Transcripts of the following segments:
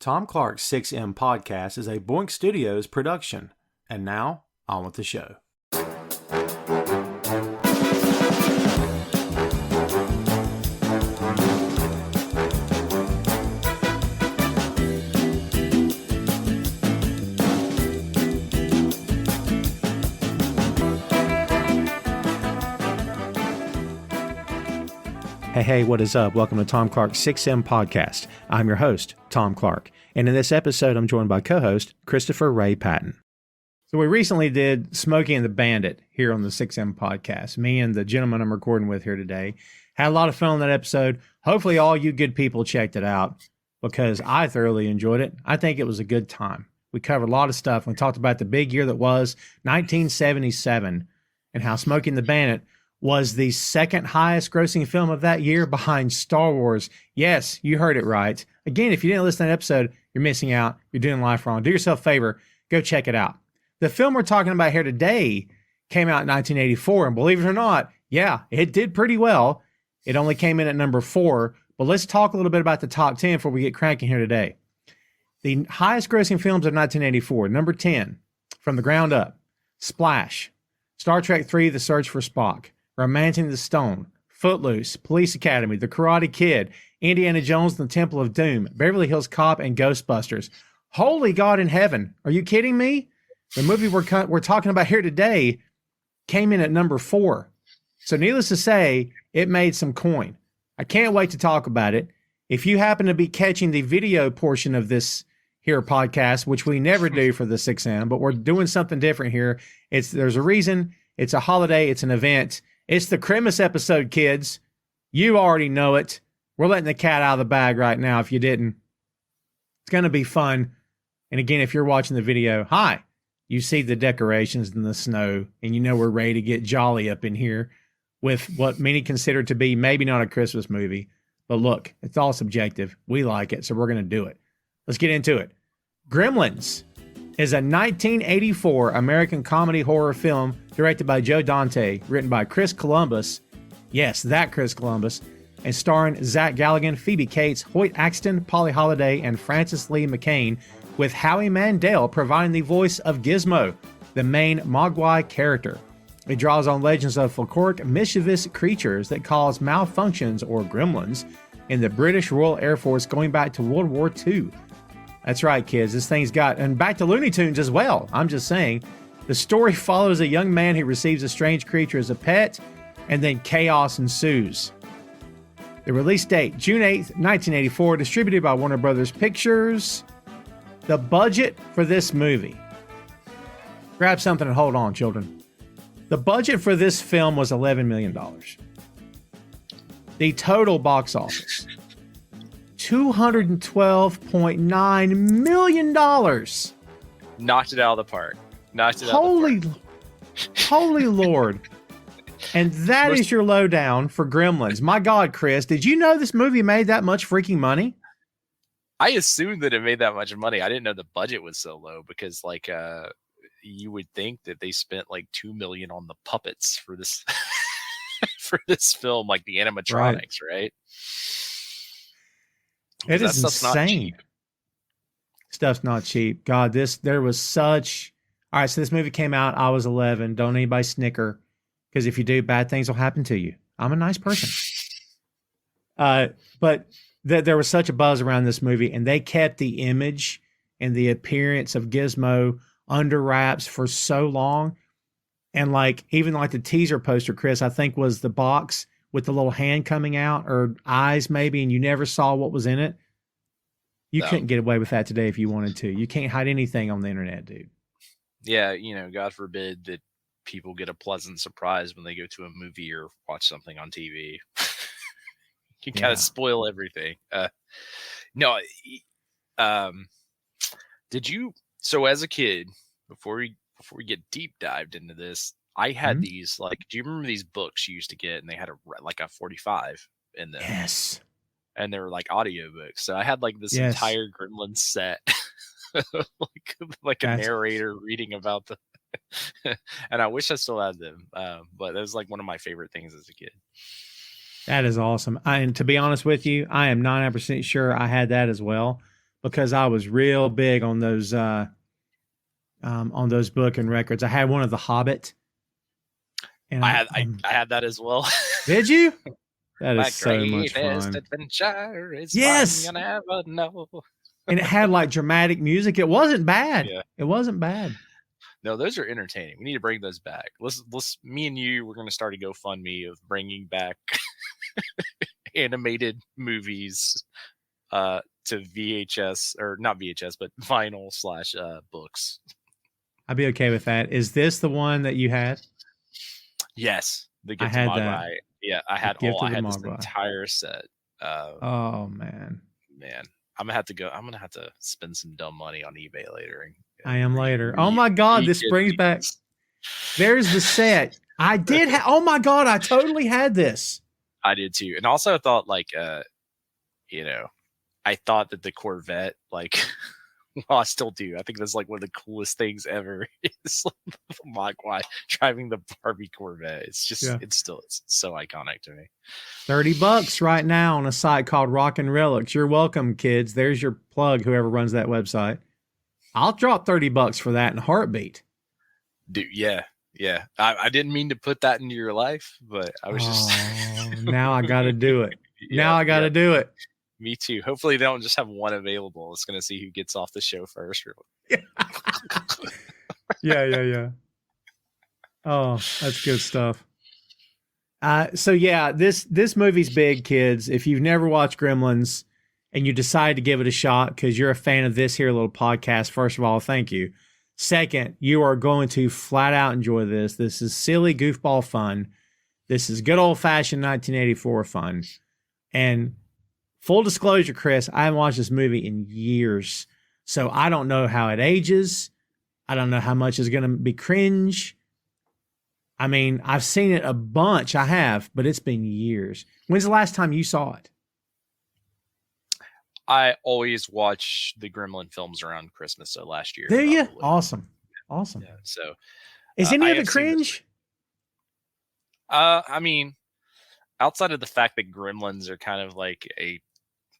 Tom Clark's 6M podcast is a Boink Studios production. And now, on with the show. Hey, what is up? Welcome to Tom Clark's 6M podcast. I'm your host, Tom Clark. And in this episode, I'm joined by co-host Christopher Ray Patton. So we recently did Smokey and the Bandit here on the 6M podcast. Me and the gentleman I'm recording with here today had a lot of fun on that episode. Hopefully all you good people checked it out because I thoroughly enjoyed it. I think it was a good time. We covered a lot of stuff. We talked about the big year that was 1977 and how Smokey and the Bandit was the second highest grossing film of that year behind Star Wars. Yes, you heard it right. Again, if you didn't listen to that episode, you're missing out. You're doing life wrong. Do yourself a favor. Go check it out. The film we're talking about here today came out in 1984, and believe it or not, yeah, it did pretty well. It only came in at number 4, but let's talk a little bit about the top 10 before we get cranking here today. The highest grossing films of 1984, number 10, From the Ground Up, Splash, Star Trek III, The Search for Spock, Romancing the Stone, Footloose, Police Academy, The Karate Kid, Indiana Jones and the Temple of Doom, Beverly Hills Cop, and Ghostbusters. Holy God in heaven. Are you kidding me? The movie we're talking about here today came in at number 4. So needless to say, it made some coin. I can't wait to talk about it. If you happen to be catching the video portion of this here podcast, which we never do for the 6M, but we're doing something different here. There's a reason. It's a holiday. It's an event. It's the Christmas episode, kids. You already know it. We're letting the cat out of the bag right now if you didn't. It's going to be fun. And again, if you're watching the video, hi. You see the decorations and the snow, and you know we're ready to get jolly up in here with what many consider to be maybe not a Christmas movie. But look, it's all subjective. We like it, so we're going to do it. Let's get into it. Gremlins is a 1984 American comedy horror film directed by Joe Dante, written by Chris Columbus. Yes, that Chris Columbus. And starring Zach Galligan, Phoebe Cates, Hoyt Axton, Polly Holliday, and Francis Lee McCain, with Howie Mandel providing the voice of Gizmo, the main Mogwai character. It draws on legends of folkloric mischievous creatures that cause malfunctions, or gremlins, in the British Royal Air Force going back to World War II. That's right, kids. This thing's got, and back to Looney Tunes as well. I'm just saying. The story follows a young man who receives a strange creature as a pet, and then chaos ensues. The release date, June 8th, 1984, distributed by Warner Brothers Pictures. The budget for this movie. Grab something and hold on, children. The budget for this film was $11 million. The total box office, $212.9 million. Knocked it out of the park. Holy Lord. And that is your lowdown for Gremlins. My God, Chris, did you know this movie made that much freaking money? I assumed that it made that much money. I didn't know the budget was so low because, you would think that they spent like $2 million on the puppets for this for this film, like the animatronics, right? It is insane. Stuff's not cheap. God, there was such. All right, so this movie came out. I was 11. Don't anybody snicker, because if you do, bad things will happen to you. I'm a nice person. But there was such a buzz around this movie, and they kept the image and the appearance of Gizmo under wraps for so long. And even the teaser poster, Chris, I think was the box with the little hand coming out, or eyes maybe, and you never saw what was in it. You couldn't get away with that today if you wanted to. You can't hide anything on the internet, dude. Yeah, God forbid that people get a pleasant surprise when they go to a movie or watch something on TV. You kind of spoil everything. Did you? So as a kid, before we get deep dived into this, I had these do you remember these books you used to get, and they had a 45 in them? Yes. And they were like audiobooks. So I had this entire Gremlins set, like a narrator reading about the. And I wish I still had them, but that was one of my favorite things as a kid. That is awesome. And to be honest with you, I am 99% sure I had that as well. because I was real big on those book and records. I had one of The Hobbit. And I had that as well. Did you? That My is so much fun. Adventure is yes. one you never know. And it had like dramatic music. It wasn't bad. Yeah. It wasn't bad. No, those are entertaining. We need to bring those back. Let's me and you, we're going to start a GoFundMe of bringing back animated movies to VHS, or not VHS, but vinyl / books. I'd be okay with that. Is this the one that you had? Yes. The Gift I had of that. Mogwai. Yeah, I had Gift all. of I had the this Mogwai. entire set. Oh man. I'm gonna have to go. I'm gonna have to spend some dumb money on eBay later. I am later. Oh my God, this brings back. There's the set. I did have. Oh my God, I totally had this. I did too, and also I thought like, I thought that the Corvette, like, well, I still do. I think that's like one of the coolest things ever. It's like the Mogwai driving the Barbie Corvette. It's just, it's so iconic to me. $30 right now on a site called Rock and Relics. You're welcome, kids. There's your plug, whoever runs that website. I'll drop $30 for that in a heartbeat. Dude, yeah. I didn't mean to put that into your life, but I was just. Now I got to do it. Now I got to do it. Me too. Hopefully they don't just have one available. It's going to see who gets off the show first. Yeah. Oh, that's good stuff. So yeah, this movie's big, kids. If you've never watched Gremlins and you decide to give it a shot because you're a fan of this here little podcast, first of all, thank you. Second, you are going to flat out enjoy this. This is silly goofball fun. This is good old-fashioned 1984 fun. And full disclosure, Chris, I haven't watched this movie in years, so I don't know how it ages. I don't know how much is going to be cringe. I mean, I've seen it a bunch. I have, but it's been years. When's the last time you saw it? I always watch the Gremlin films around Christmas, so last year. Do you? Awesome. Yeah, so, is any of it cringe? I mean, outside of the fact that Gremlins are kind of like a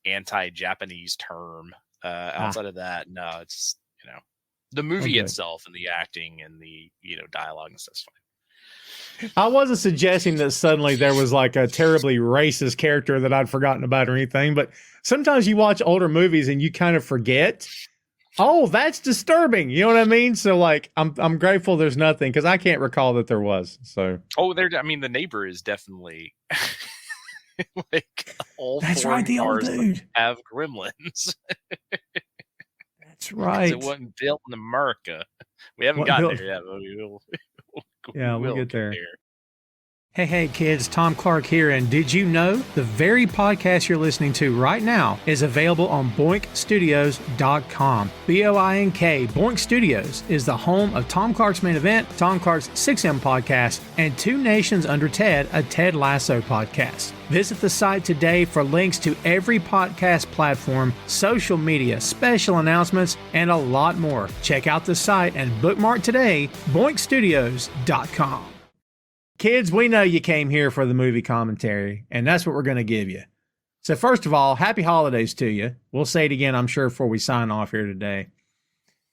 anti-Japanese term, outside of that, no, it's the movie itself and the acting and the dialogue and stuff's fine. I wasn't suggesting that suddenly there was like a terribly racist character that I'd forgotten about or anything, but sometimes you watch older movies and you kind of forget. Oh, that's disturbing. You know what I mean? So like, I'm grateful there's nothing because I can't recall that there was. So the neighbor is definitely like all. That's right, the old dude have gremlins. That's right. It wasn't built in America. We haven't gotten there yet. We'll get there. Hey, kids, Tom Clark here, and did you know the very podcast you're listening to right now is available on boinkstudios.com. B-O-I-N-K, Boink Studios is the home of Tom Clark's Main Event, Tom Clark's 6M podcast, and Two Nations Under Ted, a Ted Lasso podcast. Visit the site today for links to every podcast platform, social media, special announcements, and a lot more. Check out the site and bookmark today, boinkstudios.com. Kids, we know you came here for the movie commentary, and that's what we're going to give you. So first of all, happy holidays to you. We'll say it again, I'm sure, before we sign off here today.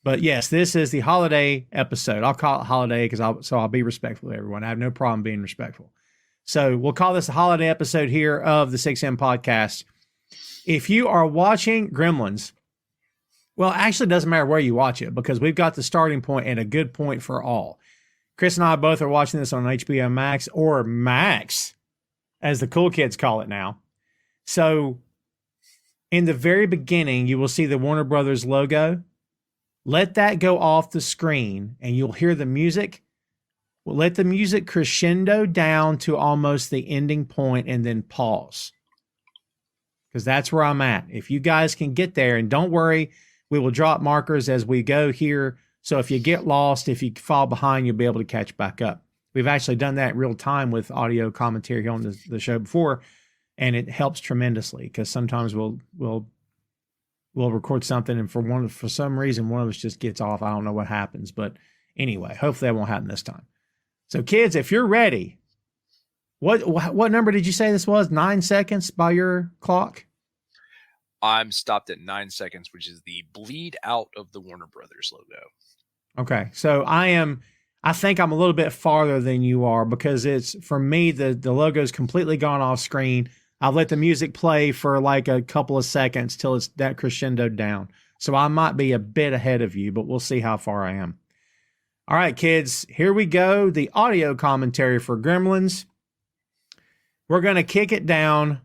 But yes, this is the holiday episode. I'll call it holiday because I'll be respectful to everyone. I have no problem being respectful. So we'll call this a holiday episode here of the 6M podcast. If you are watching Gremlins, well, actually, it doesn't matter where you watch it because we've got the starting point and a good point for all. Chris and I both are watching this on HBO Max, or Max, as the cool kids call it now. So in the very beginning, you will see the Warner Brothers logo. Let that go off the screen and you'll hear the music. We'll let the music crescendo down to almost the ending point and then pause. Because that's where I'm at. If you guys can get there, and don't worry, we will drop markers as we go here. So if you get lost, if you fall behind, you'll be able to catch back up. We've actually done that in real time with audio commentary here on the show before, and it helps tremendously because sometimes we'll record something and for some reason one of us just gets off. I don't know what happens, but anyway, hopefully that won't happen this time. So kids, if you're ready, what number did you say this was? 9 seconds by your clock? I'm stopped at 9 seconds, which is the bleed out of the Warner Brothers logo. Okay. So I think I'm a little bit farther than you are because it's, for me, the logo's completely gone off screen. I've let the music play for like a couple of seconds till it's that crescendoed down. So I might be a bit ahead of you, but we'll see how far I am. All right, kids, here we go. The audio commentary for Gremlins. We're going to kick it down.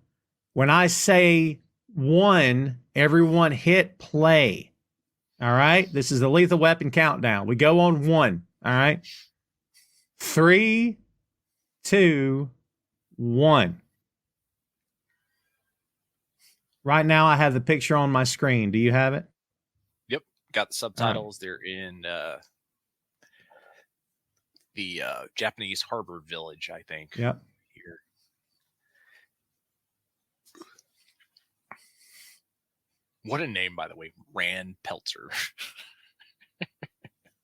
When I say 1, everyone hit play. All right. This is the Lethal Weapon countdown. We go on 1. All right. 3, 2, 1. Right now, I have the picture on my screen. Do you have it? Yep. Got the subtitles. Right. They're in the Japanese harbor village, I think. Yep. Here. What a name, by the way. Rand Peltzer.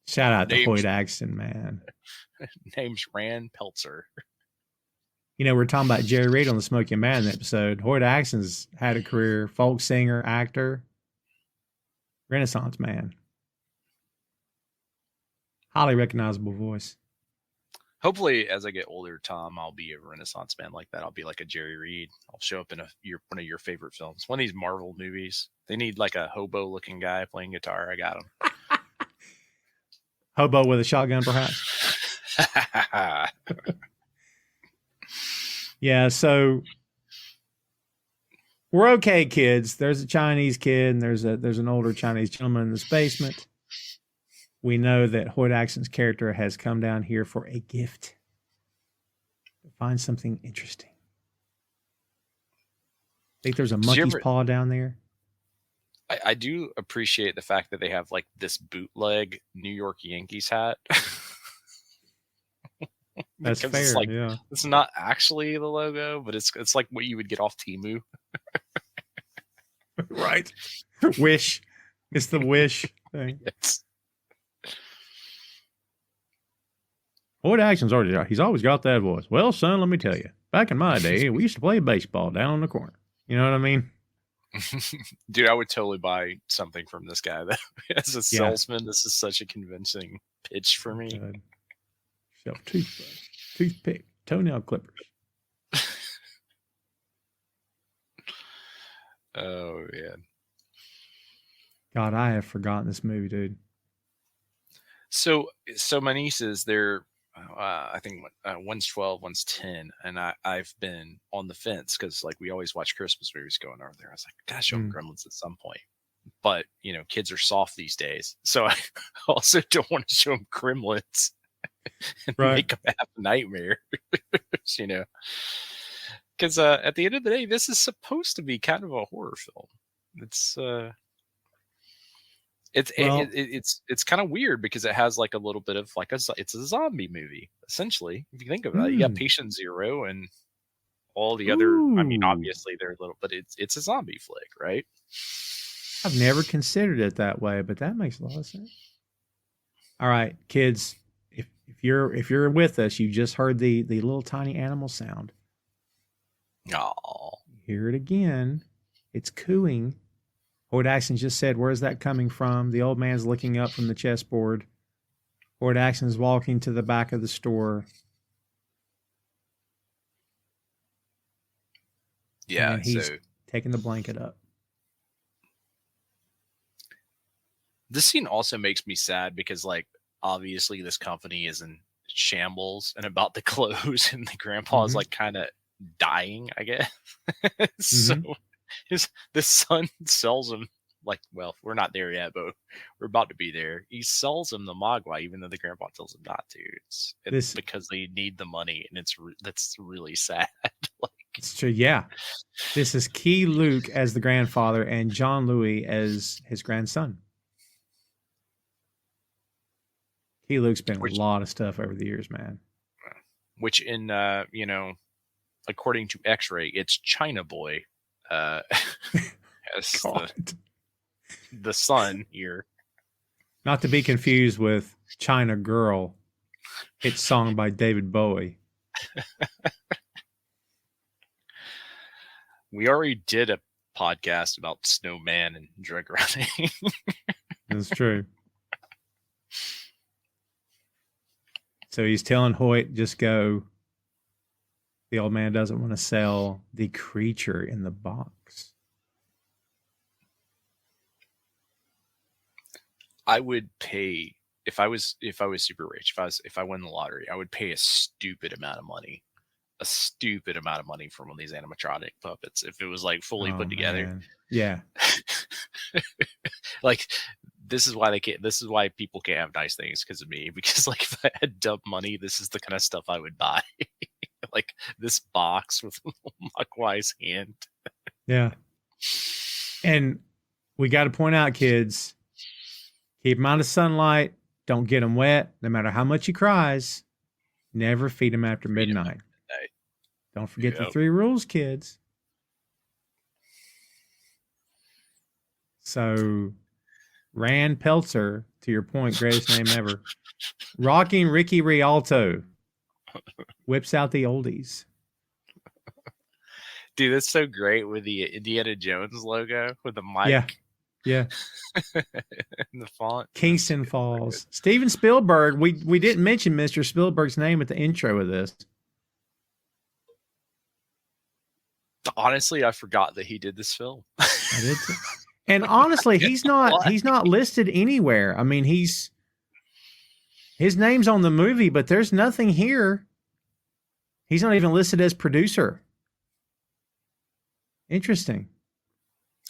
Shout out to Hoyt Axton, man. Name's Rand Peltzer. You know, we're talking about Jerry Reed on the Smokey and Madden episode. Hoyt Axton's had a career, folk singer, actor, Renaissance man. Highly recognizable voice. Hopefully, as I get older, Tom, I'll be a Renaissance man like that. I'll be like a Jerry Reed. I'll show up in one of your favorite films. One of these Marvel movies. They need like a hobo-looking guy playing guitar. I got him. Hobo with a shotgun, perhaps? Yeah, so we're okay, kids. There's a Chinese kid, and there's an older Chinese gentleman in this basement. We know that Hoyt Axton's character has come down here for a gift. To find something interesting. Think there's a monkey's paw down there? I do appreciate the fact that they have like this bootleg New York Yankees hat. That's fair. Yeah, it's not actually the logo, but it's like what you would get off Temu. Right. Wish. It's the Wish thing. Yes. Hoyt Axton's he's always got that voice. Well, son, let me tell you. Back in my day, we used to play baseball down on the corner. You know what I mean? Dude, I would totally buy something from this guy. As a salesman, this is such a convincing pitch for me. Shelf toothbrush, toothpick, toenail clippers. Oh, man. God, I have forgotten this movie, dude. So my nieces, they're, I think one's 12, one's 10, and I've been on the fence because like we always watch Christmas movies going over there. I was like, gotta show them Gremlins at some point. But, you know, kids are soft these days. So I also don't want to show them Gremlins and make them have a nightmare, you know. Because at the end of the day, this is supposed to be kind of a horror film. It's kind of weird because it has like a little bit of like it's a zombie movie essentially. If you think of it, you got Patient Zero and all the other. I mean, obviously they're little, but it's a zombie flick, right? I've never considered it that way, but that makes a lot of sense. All right, kids, if you're with us, you just heard the little tiny animal sound. Oh, hear it again. It's cooing. Hoyt Axton just said, where's that coming from? The old man's looking up from the chessboard. Hoyt Axton's walking to the back of the store. Yeah, and he's taking the blanket up. This scene also makes me sad because, like, obviously this company is in shambles and about to close, and the grandpa's like kind of dying, I guess. So the son sells him, like, well, we're not there yet, but we're about to be there. He sells him the Mogwai, even though the grandpa tells him not to. It's because they need the money, and that's really sad. Like, it's true. Yeah, this is Key Luke as the grandfather and John Louis as his grandson. Key Luke's been a lot of stuff over the years, man. Which in according to X-Ray, it's China Boy. As the son here. Not to be confused with China Girl. It's song by David Bowie. We already did a podcast about snowman and drug running. That's true. So he's telling Hoyt, just go. The old man doesn't want to sell the creature in the box. I would pay if I was super rich, if I won the lottery, I would pay a stupid amount of money for one of these animatronic puppets if it was like fully put together. Man. Yeah. Like this is why people can't have nice things because of me, because like if I had dumb money, this is the kind of stuff I would buy. Like this box with Muckwise hand. Yeah. And we got to point out, kids, keep him out of sunlight. Don't get him wet. No matter how much he cries, never feed him after midnight. Don't forget the 3 rules, kids. So, Rand Peltzer, to your point, greatest name ever. Rocking Ricky Rialto whips out the oldies. Dude, that's so great with the Indiana Jones logo with the mic. Yeah. And the font. Kingston Falls. Steven Spielberg. We didn't mention Mr. Spielberg's name at the intro of this. Honestly, I forgot that he did this film. I did too. And honestly, he's not listed anywhere. I mean, his name's on the movie, but there's nothing here. He's not even listed as producer. Interesting.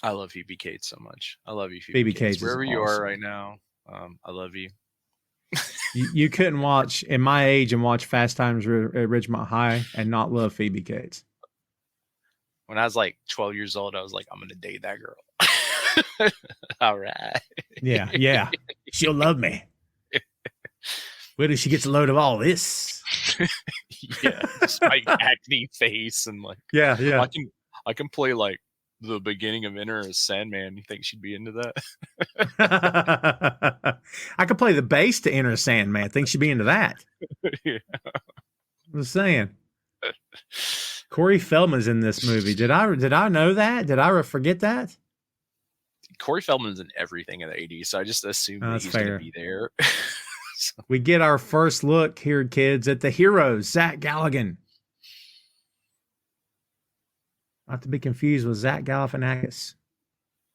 I love Phoebe Cates so much. I love you, Phoebe Cates. Wherever you are right now, I love you. You couldn't watch in my age and watch Fast Times at Ridgemont High and not love Phoebe Cates. When I was like 12 years old, I was like, I'm going to date that girl. All right. Yeah. She'll love me. Where does she get a load of all this? Yeah, just like acne face and like. Yeah. I can play like the beginning of Enter as Sandman. You think she'd be into that? I could play the bass to Enter Sandman. I think she'd be into that. Yeah. I'm just saying. Corey Feldman's in this movie. Did I know that? Did I forget that? Corey Feldman's in everything in the 80s, so I just assumed that he's going to be there. So. We get our first look here, kids, at the hero, Zach Galligan. Not to be confused with Zach Galifianakis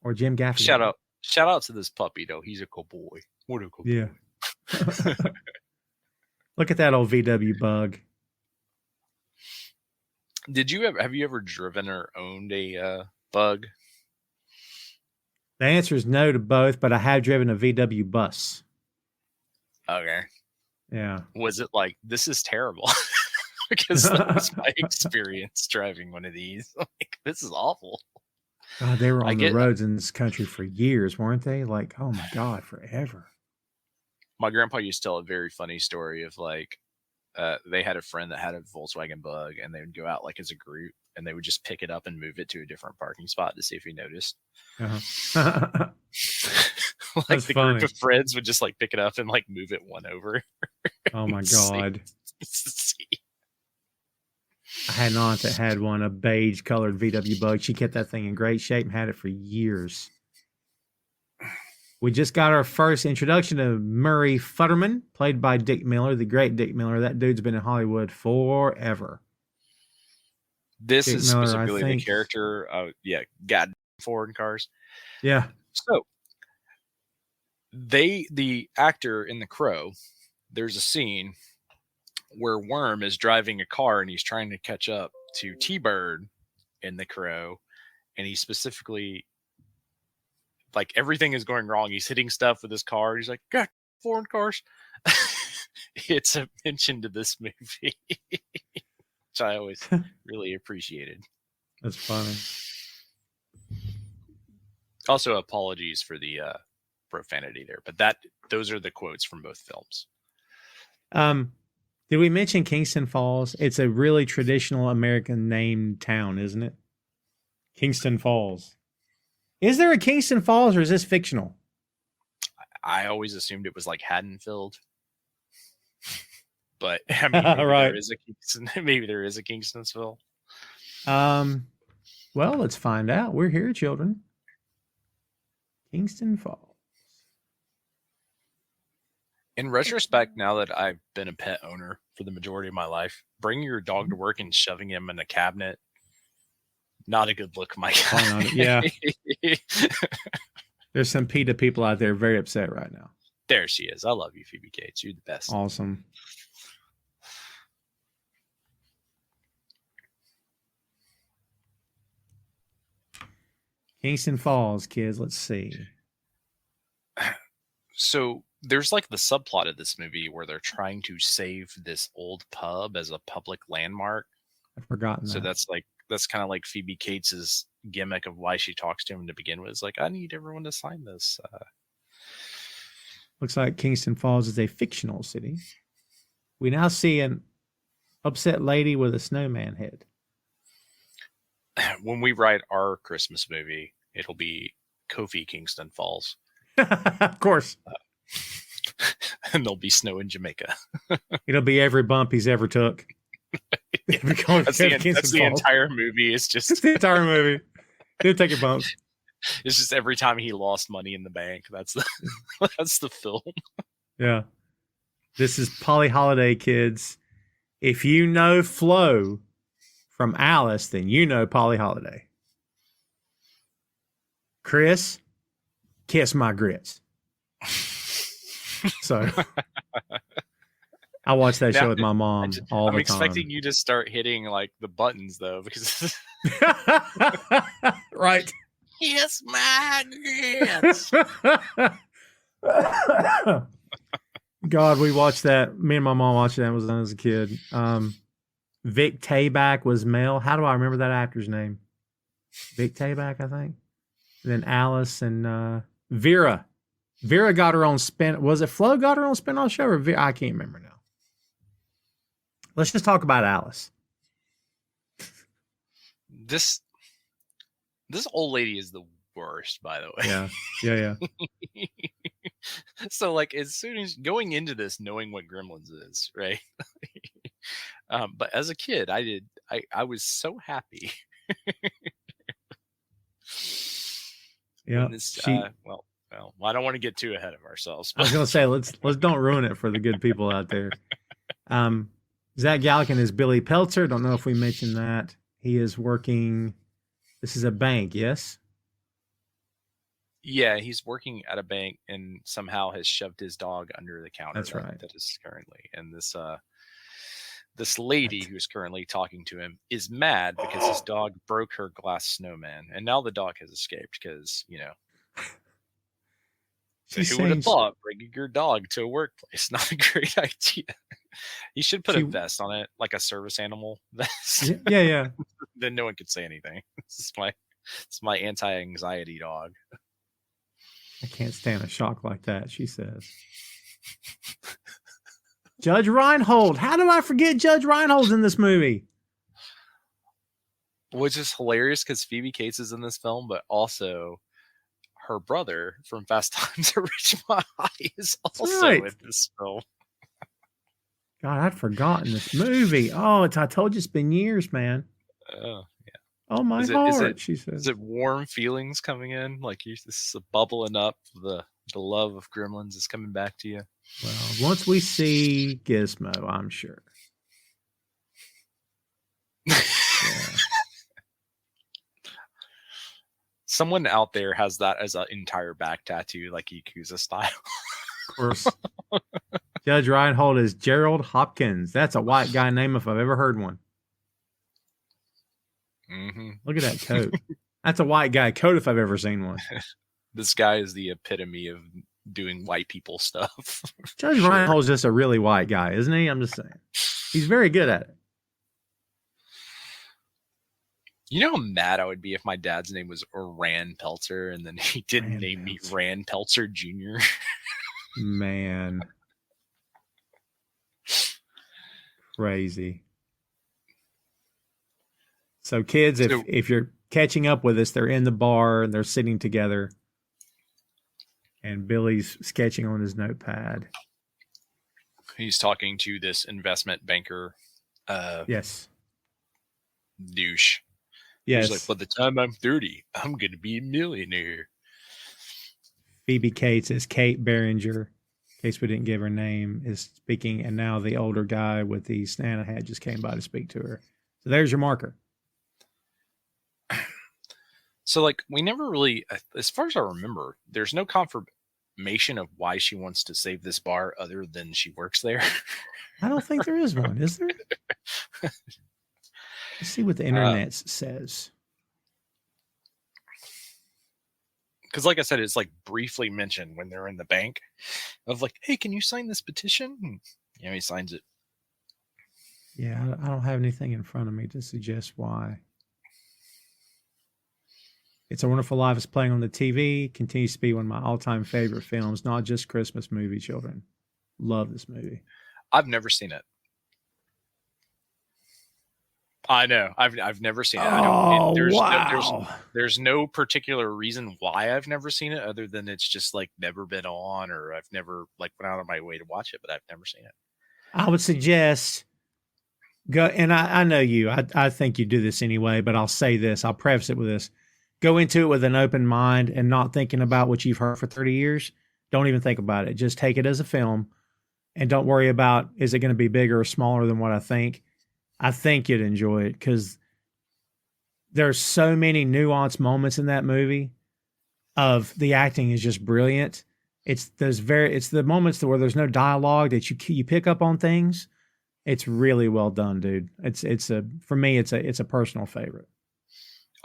or Jim Gaffigan. Shout out to this puppy, though. He's a cool boy. What a cool boy. Look at that old VW bug. Have you ever driven or owned a bug? The answer is no to both, but I have driven a VW bus. Okay. Yeah. Was it like, this is terrible? Because that was my experience driving one of these. Like, this is awful. God, they were on the roads in this country for years, weren't they? Like, oh my God, forever. My grandpa used to tell a very funny story of like, they had a friend that had a Volkswagen Bug, and they would go out like as a group, and they would just pick it up and move it to a different parking spot to see if he noticed. Uh-huh. Like That's the funny. group of friends would just like pick it up and like move it one over. Oh my God. See. I had an aunt that had one, a beige colored VW Bug. She kept that thing in great shape and had it for years. We just got our first introduction to Murray Futterman, played by Dick Miller, the great Dick Miller. That dude's been in Hollywood forever. This Dick is Miller, specifically the character. Got foreign cars. Yeah. So the actor in The Crow, there's a scene where Worm is driving a car and he's trying to catch up to T-Bird in The Crow, and he specifically, like, everything is going wrong. He's hitting stuff with his car. He's like, God, foreign cars. It's a mention to this movie, which I always really appreciated. That's funny. Also, apologies for the profanity there, but those are the quotes from both films. Did we mention Kingston Falls? It's a really traditional American named town, isn't it? Kingston Falls. Is there a Kingston Falls, or is this fictional? I always assumed it was like Haddonfield, but I mean, right. There is a Kingston. Maybe there is a Kingston'sville. Well, let's find out. We're here, children. Kingston Falls. In retrospect, now that I've been a pet owner for the majority of my life, bringing your dog to work and shoving him in a cabinet, not a good look, my guy. Yeah. There's some PETA people out there very upset right now. There she is. I love you, Phoebe Cates. You're the best. Awesome. Kingston Falls, kids. Let's see. So there's like the subplot of this movie where they're trying to save this old pub as a public landmark. I've forgotten that. So that's kind of like Phoebe Cates's gimmick of why she talks to him to begin with. It's like, I need everyone to sign this. Looks like Kingston Falls is a fictional city. We now see an upset lady with a snowman head. When we write our Christmas movie, it'll be Kofi Kingston Falls. Of course. And there'll be snow in Jamaica. It'll be every bump he's ever took. Yeah. That's the entire movie. It's the entire movie. He'll take your bumps. It's just every time he lost money in the bank. That's the film. Yeah. This is Polly Holiday, kids. If you know Flo from Alice, then you know Polly Holiday. Chris, kiss my grits. So I watch that show with my mom all the time. I'm expecting you to start hitting like the buttons though, because right. Kiss my grits. God, we watched that. Me and my mom watched that when I was a kid. Vic Tayback was male. How do I remember that actor's name? Vic Tayback, I think. And then Alice and Vera. Vera got her own spin. Was it Flo got her own spin-off show or Vera? I can't remember now. Let's just talk about Alice. This old lady is the worst, by the way. Yeah. So like as soon as going into this knowing what Gremlins is, right? But as a kid, I was so happy. Yeah. Well, I don't want to get too ahead of ourselves. I was gonna say let's don't ruin it for the good people out there. Zach Galligan is Billy Peltzer. Don't know if we mentioned that. He is working. This is a bank, yes? Yeah, he's working at a bank and somehow has shoved his dog under the counter. That's right. That is currently. And this lady who's currently talking to him is mad because his dog broke her glass snowman. And now the dog has escaped because, who would have thought bringing your dog to a workplace? Not a great idea. You should put a vest on it, like a service animal vest. Yeah. Then no one could say anything. It's my anti-anxiety dog. I can't stand a shock like that, she says. Judge Reinhold. How do I forget Judge Reinhold's in this movie? Which is hilarious because Phoebe Cates is in this film, but also her brother from Fast Times at Ridgemont High is also in this film. God, I'd forgotten this movie. Oh, I told you it's been years, man. Oh, yeah. Oh, my heart, she says. Is it warm feelings coming in? Like this is bubbling up. The love of Gremlins is coming back to you. Well, once we see Gizmo, I'm sure. Yeah. Someone out there has that as an entire back tattoo, like Yakuza style. Of course. Judge Reinhold is Gerald Hopkins. That's a white guy name if I've ever heard one. Mm-hmm. Look at that coat. That's a white guy coat if I've ever seen one. This guy is the epitome of doing white people stuff. Judge Reinhold's just a really white guy, isn't he? I'm just saying. He's very good at it. You know how mad I would be if my dad's name was Rand Peltzer and then he didn't name me Rand Peltzer Jr. Man. Crazy. So kids, if you're catching up with us, they're in the bar and they're sitting together and Billy's sketching on his notepad. He's talking to this investment banker. Yes. Douche. Yes. He's like, by the time I'm 30, I'm going to be a millionaire. Phoebe Cates is Kate Berenger. In case we didn't give her name, is speaking. And now the older guy with the Santa hat just came by to speak to her. So there's your marker. So, like, we never really, as far as I remember, there's no confirmation of why she wants to save this bar other than she works there. I don't think there is one, is there? Let's see what the internet says. Because, like I said, it's like briefly mentioned when they're in the bank of like, hey, can you sign this petition? And, you know, he signs it. Yeah, I don't have anything in front of me to suggest why. It's a Wonderful Life is playing on the TV. Continues to be one of my all-time favorite films, not just Christmas movie children. Love this movie. I've never seen it. I know. I've never seen it. There's no particular reason why I've never seen it other than it's just like never been on, or I've never like went out of my way to watch it, but I've never seen it. I would suggest go, and I know you. I think you do this anyway, but I'll say this. I'll preface it with this. Go into it with an open mind and not thinking about what you've heard for 30 years. Don't even think about it. Just take it as a film and don't worry about, is it going to be bigger or smaller than what I think? I think you'd enjoy it because there's so many nuanced moments in that movie of the acting is just brilliant. It's the moments where there's no dialogue that you pick up on things. It's really well done, dude. For me, it's a personal favorite.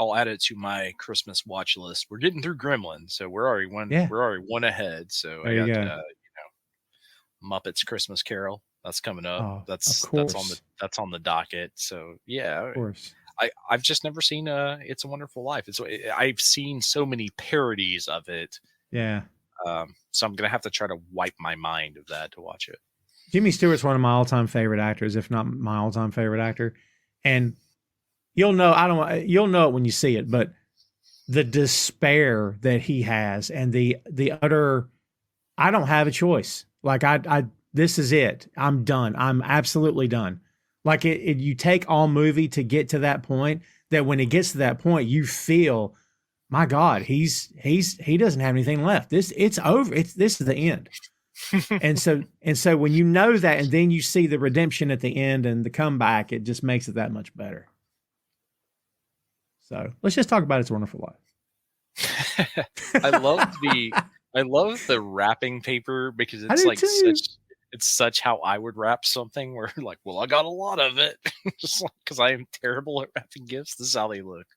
I'll add it to my Christmas watch list. We're getting through Gremlins, so we're already one ahead. So there I got Muppets Christmas Carol. That's coming up. Oh, that's on the docket. So yeah, of course. I've just never seen It's a Wonderful Life. I've seen so many parodies of it. Yeah. So I'm gonna have to try to wipe my mind of that to watch it. Jimmy Stewart's one of my all-time favorite actors, if not my all-time favorite actor. And you'll know it when you see it, but the despair that he has and the utter, I don't have a choice. Like this is it. I'm done. I'm absolutely done. Like you take all movie to get to that point, that when it gets to that point, you feel, my God, he doesn't have anything left. It's over. This is the end. and so when you know that, and then you see the redemption at the end and the comeback, it just makes it that much better. So let's just talk about It's a Wonderful Life. I love the wrapping paper because it's like such how I would wrap something where like, well, I got a lot of it just like, because I am terrible at wrapping gifts. This is how they look.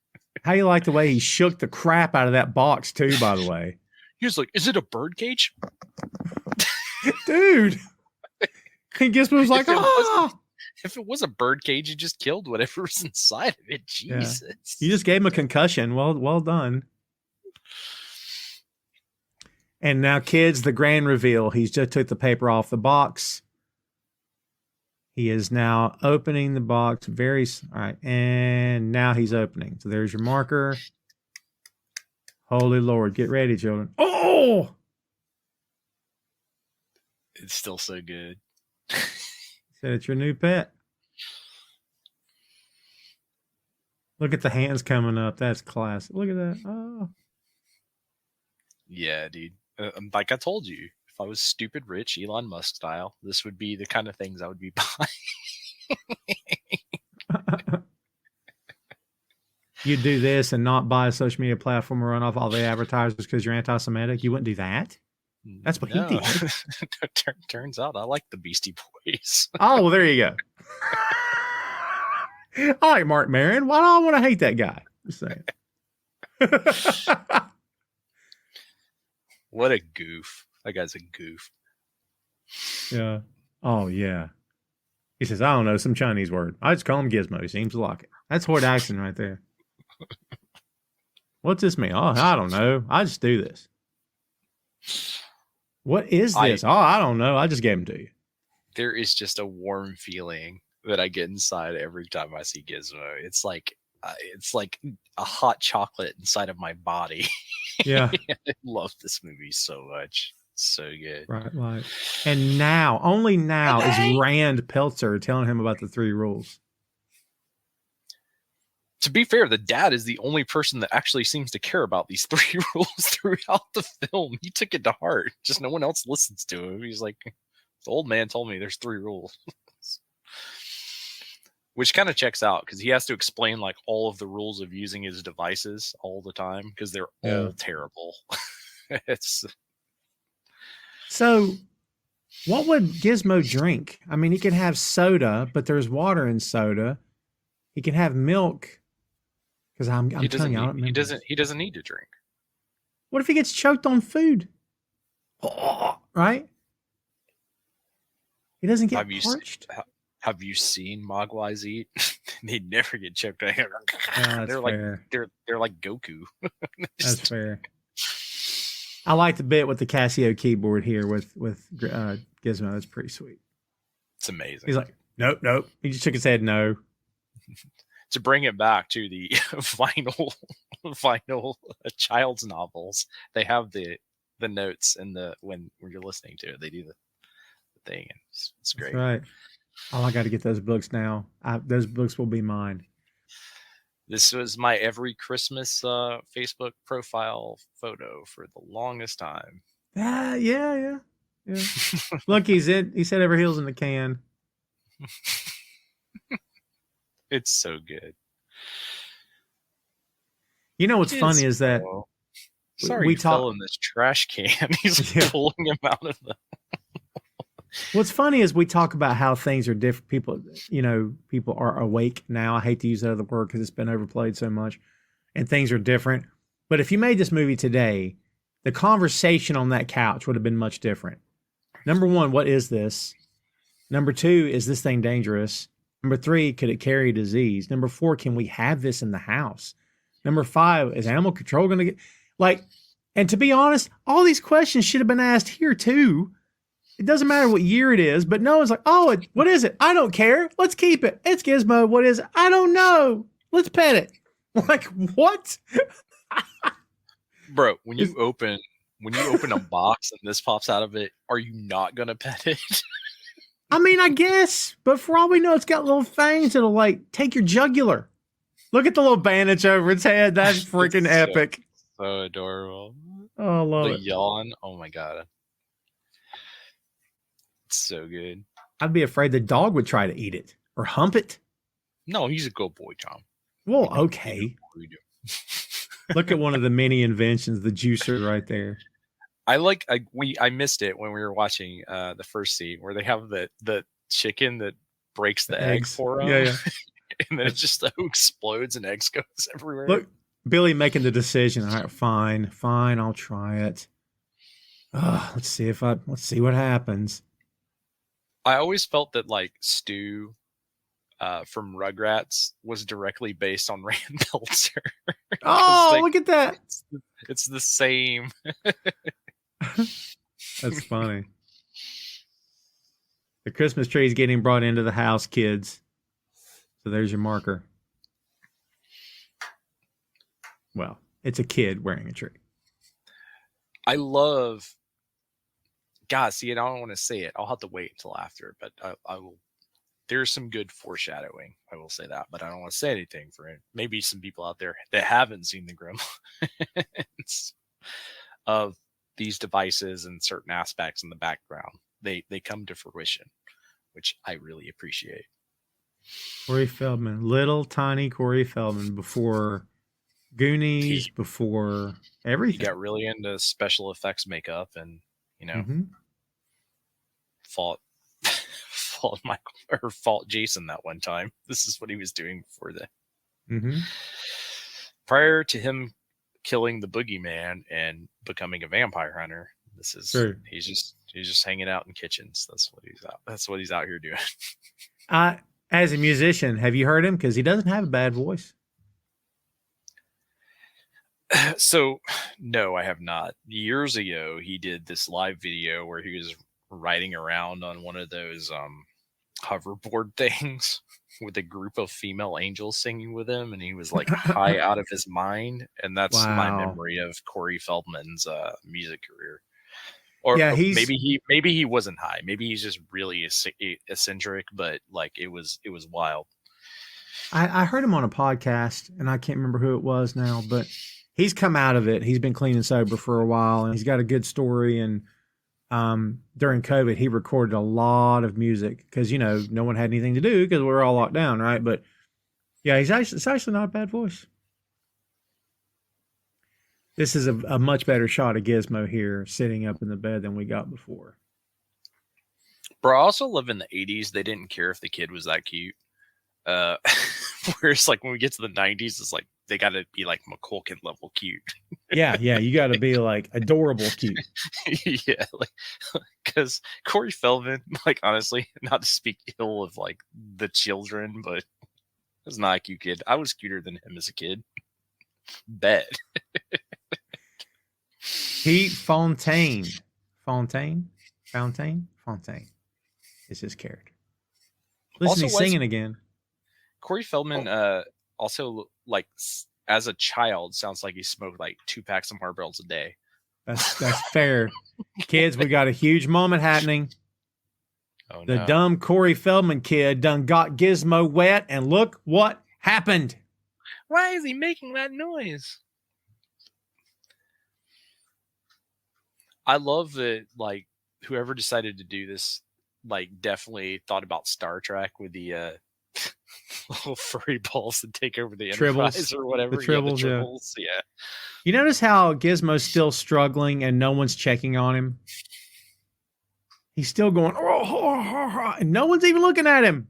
How you like the way he shook the crap out of that box too, by the way. He was like, is it a bird cage? Dude. And Gizmo was like, if it was a bird cage, you just killed whatever was inside of it. Jesus. Yeah. You just gave him a concussion. Well done. And now, kids, the grand reveal. He's just took the paper off the box. He is now opening the box. All right. And now he's opening. So there's your marker. Holy Lord. Get ready, children. Oh! It's still so good. Said it's your new pet. Look at the hands coming up. That's classic. Look at that. Oh. Yeah, dude. Like I told you, if I was stupid rich, Elon Musk style, this would be the kind of things I would be buying. You'd do this and not buy a social media platform or run off all the advertisers because you're anti-Semitic? You wouldn't do that? That's what he did. Turns out I like the Beastie Boys. Oh, well, there you go. I like Mark Maron. Why do I want to hate that guy? Just saying. What a goof. That guy's a goof. Yeah. Oh, yeah. He says, I don't know, some Chinese word. I just call him Gizmo. He seems to like it. That's Hort Axon right there. What's this mean? Oh, I don't know. I just do this. What is this? I don't know. I just gave him to you. There is just a warm feeling that I get inside every time I see Gizmo. It's like a hot chocolate inside of my body. Yeah. I love this movie so much. It's so good. Right. And only now is Rand Peltzer telling him about the 3 rules. to be fair, the dad is the only person that actually seems to care about these 3 rules throughout the film. He took it to heart. Just no one else listens to him. He's like, the old man told me there's 3 rules. Which kind of checks out because he has to explain like all of the rules of using his devices all the time because they're all terrible. So what would Gizmo drink? I mean, he could have soda, but there's water in soda. He can have milk. Because I'm telling you, I don't remember. He doesn't need to drink. What if he gets choked on food? Right? He doesn't get parched. Have you seen Mogwais eat? They never get choked on. They're like Goku. That's fair. I like the bit with the Casio keyboard here with Gizmo. That's pretty sweet. It's amazing. He's like, nope. He just shook his head, no. To bring it back to the final child's novels, they have the notes and when you're listening to it, they do the thing. And it's great. That's right. Oh, I got to get those books now. Those books will be mine. This was my every Christmas Facebook profile photo for the longest time. Yeah. Look, he's head over heels in the can. It's so good. You know what's funny is that we fell in this trash can. He's pulling him out of the. What's funny is we talk about how things are different. People are awake now. I hate to use that other word because it's been overplayed so much, and things are different. But if you made this movie today, the conversation on that couch would have been much different. Number 1, what is this? Number 2, is this thing dangerous? Number 3, could it carry disease? Number 4, can we have this in the house? Number 5, is animal control going to get and to be honest, all these questions should have been asked here too. It doesn't matter what year it is, but no one's like, oh, what is it? I don't care. Let's keep it. It's Gizmo. What is it? I don't know. Let's pet it. Like, what? Bro, when you open a box and this pops out of it, are you not going to pet it? I mean, I guess, but for all we know, it's got little fangs that'll take your jugular. Look at the little bandage over its head. That's freaking epic. So adorable. Oh, I love it. The yawn. Oh my God. It's so good. I'd be afraid the dog would try to eat it or hump it. No, he's a good boy, Tom. Well, okay. Look at one of the many inventions, the juicer right there. I missed it when we were watching the first scene where they have the chicken that breaks the egg for him. Yeah. And then it just explodes and eggs goes everywhere. Look, Billy making the decision. All right, fine, I'll try it. Let's see what happens. I always felt that Stu from Rugrats was directly based on Rand Peltzer. Oh, look at that. It's the same. That's funny. The Christmas tree is getting brought into the house, kids. So there's your marker. Well, it's a kid wearing a tree. I love. God, see, I don't want to say it. I'll have to wait until after, but I will. There's some good foreshadowing. I will say that, but I don't want to say anything for it. Maybe some people out there that haven't seen the Gremlins of these devices and certain aspects in the background. They come to fruition, which I really appreciate. Corey Feldman, little tiny Corey Feldman, before Goonies, before everything. He got really into special effects makeup and, fought Jason that one time. This is what he was doing before prior to him killing the boogeyman and becoming a vampire hunter. This is he's just hanging out in kitchens. That's what he's out here doing. As a musician, have you heard him? Because he doesn't have a bad voice. So, no, I have not. Years ago, he did this live video where he was riding around on one of those hoverboard things with a group of female angels singing with him, and he was high out of his mind. And that's my memory of Corey Feldman's music career. Or maybe he wasn't high. Maybe he's just really eccentric, but it was wild. I heard him on a podcast, and I can't remember who it was now, but he's come out of it. He's been clean and sober for a while, and he's got a good story. And during COVID, he recorded a lot of music because, no one had anything to do because we were all locked down, right? But yeah, it's actually not a bad voice. This is a much better shot of Gizmo here sitting up in the bed than we got before. Bro, I also live in the 80s. They didn't care if the kid was that cute. Whereas like when we get to the 90s, it's like they got to be like McCulkin level cute. Yeah, you got to be like adorable cute. Yeah, like because Corey Feldman, like honestly, not to speak ill of like the children, but it's not a cute kid. I was cuter than him as a kid. Bet. Pete Fontaine is his character. Listen, Also, he's singing again. Corey Feldman also, like, as a child, sounds like he smoked like 2 packs of Marlboros a day. That's fair. Kids, we got a huge moment happening. Oh, the dumb Corey Feldman kid done got Gizmo wet, and look what happened. Why is he making that noise? I love that, like, whoever decided to do this, like, definitely thought about Star Trek with the little furry balls that take over the Enterprise or whatever. The tribbles, the tribbles. Yeah. You notice how Gizmo's still struggling and no one's checking on him? He's still going, and no one's even looking at him.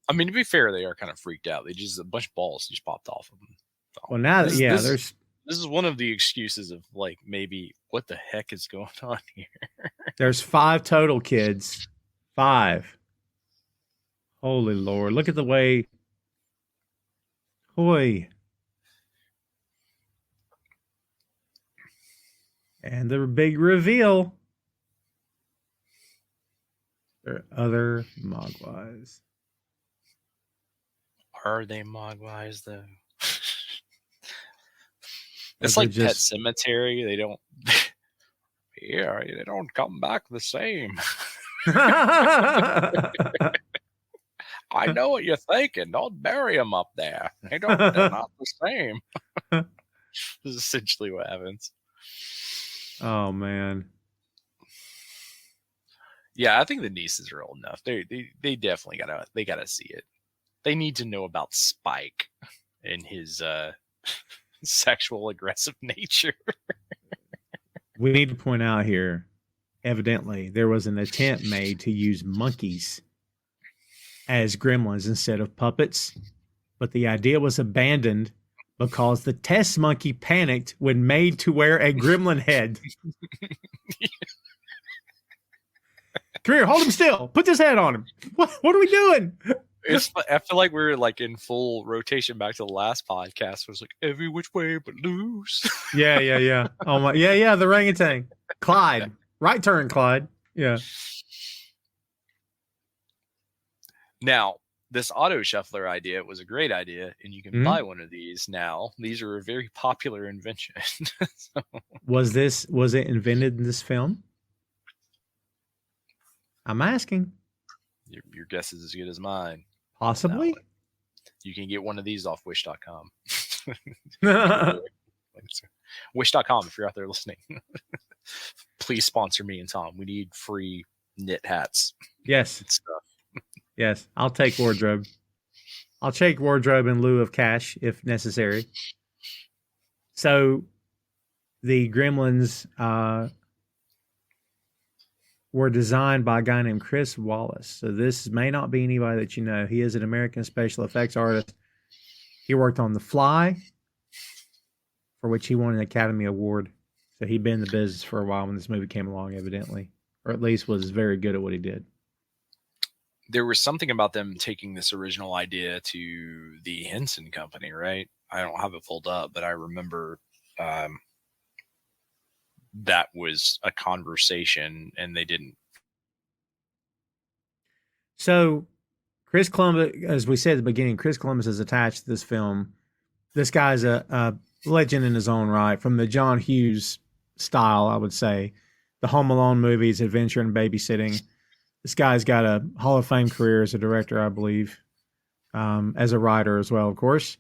I mean, to be fair, they are kind of freaked out. They just, a bunch of balls just popped off of them. So, well, now that, this is one of the excuses of, like, maybe what the heck is going on here? There's 5 total kids. 5. Holy Lord. Look at the way. Hoy. And the big reveal. There are other Mogwais. Are they Mogwais, though? It's like Pet Cemetery. They don't. Yeah, they don't come back the same. I know what you're thinking. Don't bury them up there. They're not the same. This is essentially what happens. Oh man. Yeah, I think the nieces are old enough. They definitely gotta see it. They need to know about Spike and his sexual aggressive nature. We need to point out here, evidently, there was an attempt made to use monkeys as gremlins instead of puppets, but the idea was abandoned because the test monkey panicked when made to wear a gremlin head. Come here, hold him still. Put this head on him. What are we doing? I feel like we're like in full rotation back to the last podcast. It was like every which way but loose. Yeah. Oh my, yeah. The orangutan, Clyde. Right turn, Clyde. Yeah. Now, this auto shuffler idea was a great idea, and you can buy one of these now. These are a very popular invention. So, was it invented in this film? I'm asking. Your guess is as good as mine. Possibly. No, you can get one of these off wish.com. Wish.com, if you're out there listening. Please sponsor me and Tom. We need free knit hats. Yes. And stuff. Yes. I'll take wardrobe. I'll take wardrobe in lieu of cash if necessary. So the Gremlins were designed by a guy named Chris Wallace. So this may not be anybody that you know. He is an American special effects artist. He worked on The Fly, for which he won an Academy Award. So he'd been in the business for a while when this movie came along, evidently. Or at least was very good at what he did. There was something about them taking this original idea to the Henson Company, right? I don't have it pulled up, but I remember that was a conversation and they didn't. So Chris Columbus, as we said at the beginning, Chris Columbus is attached to this film. This guy's a legend in his own right, from the John Hughes style, I would say. The Home Alone movies, Adventure and Babysitting. This guy's got a Hall of Fame career as a director, I believe. as a writer as well, of course.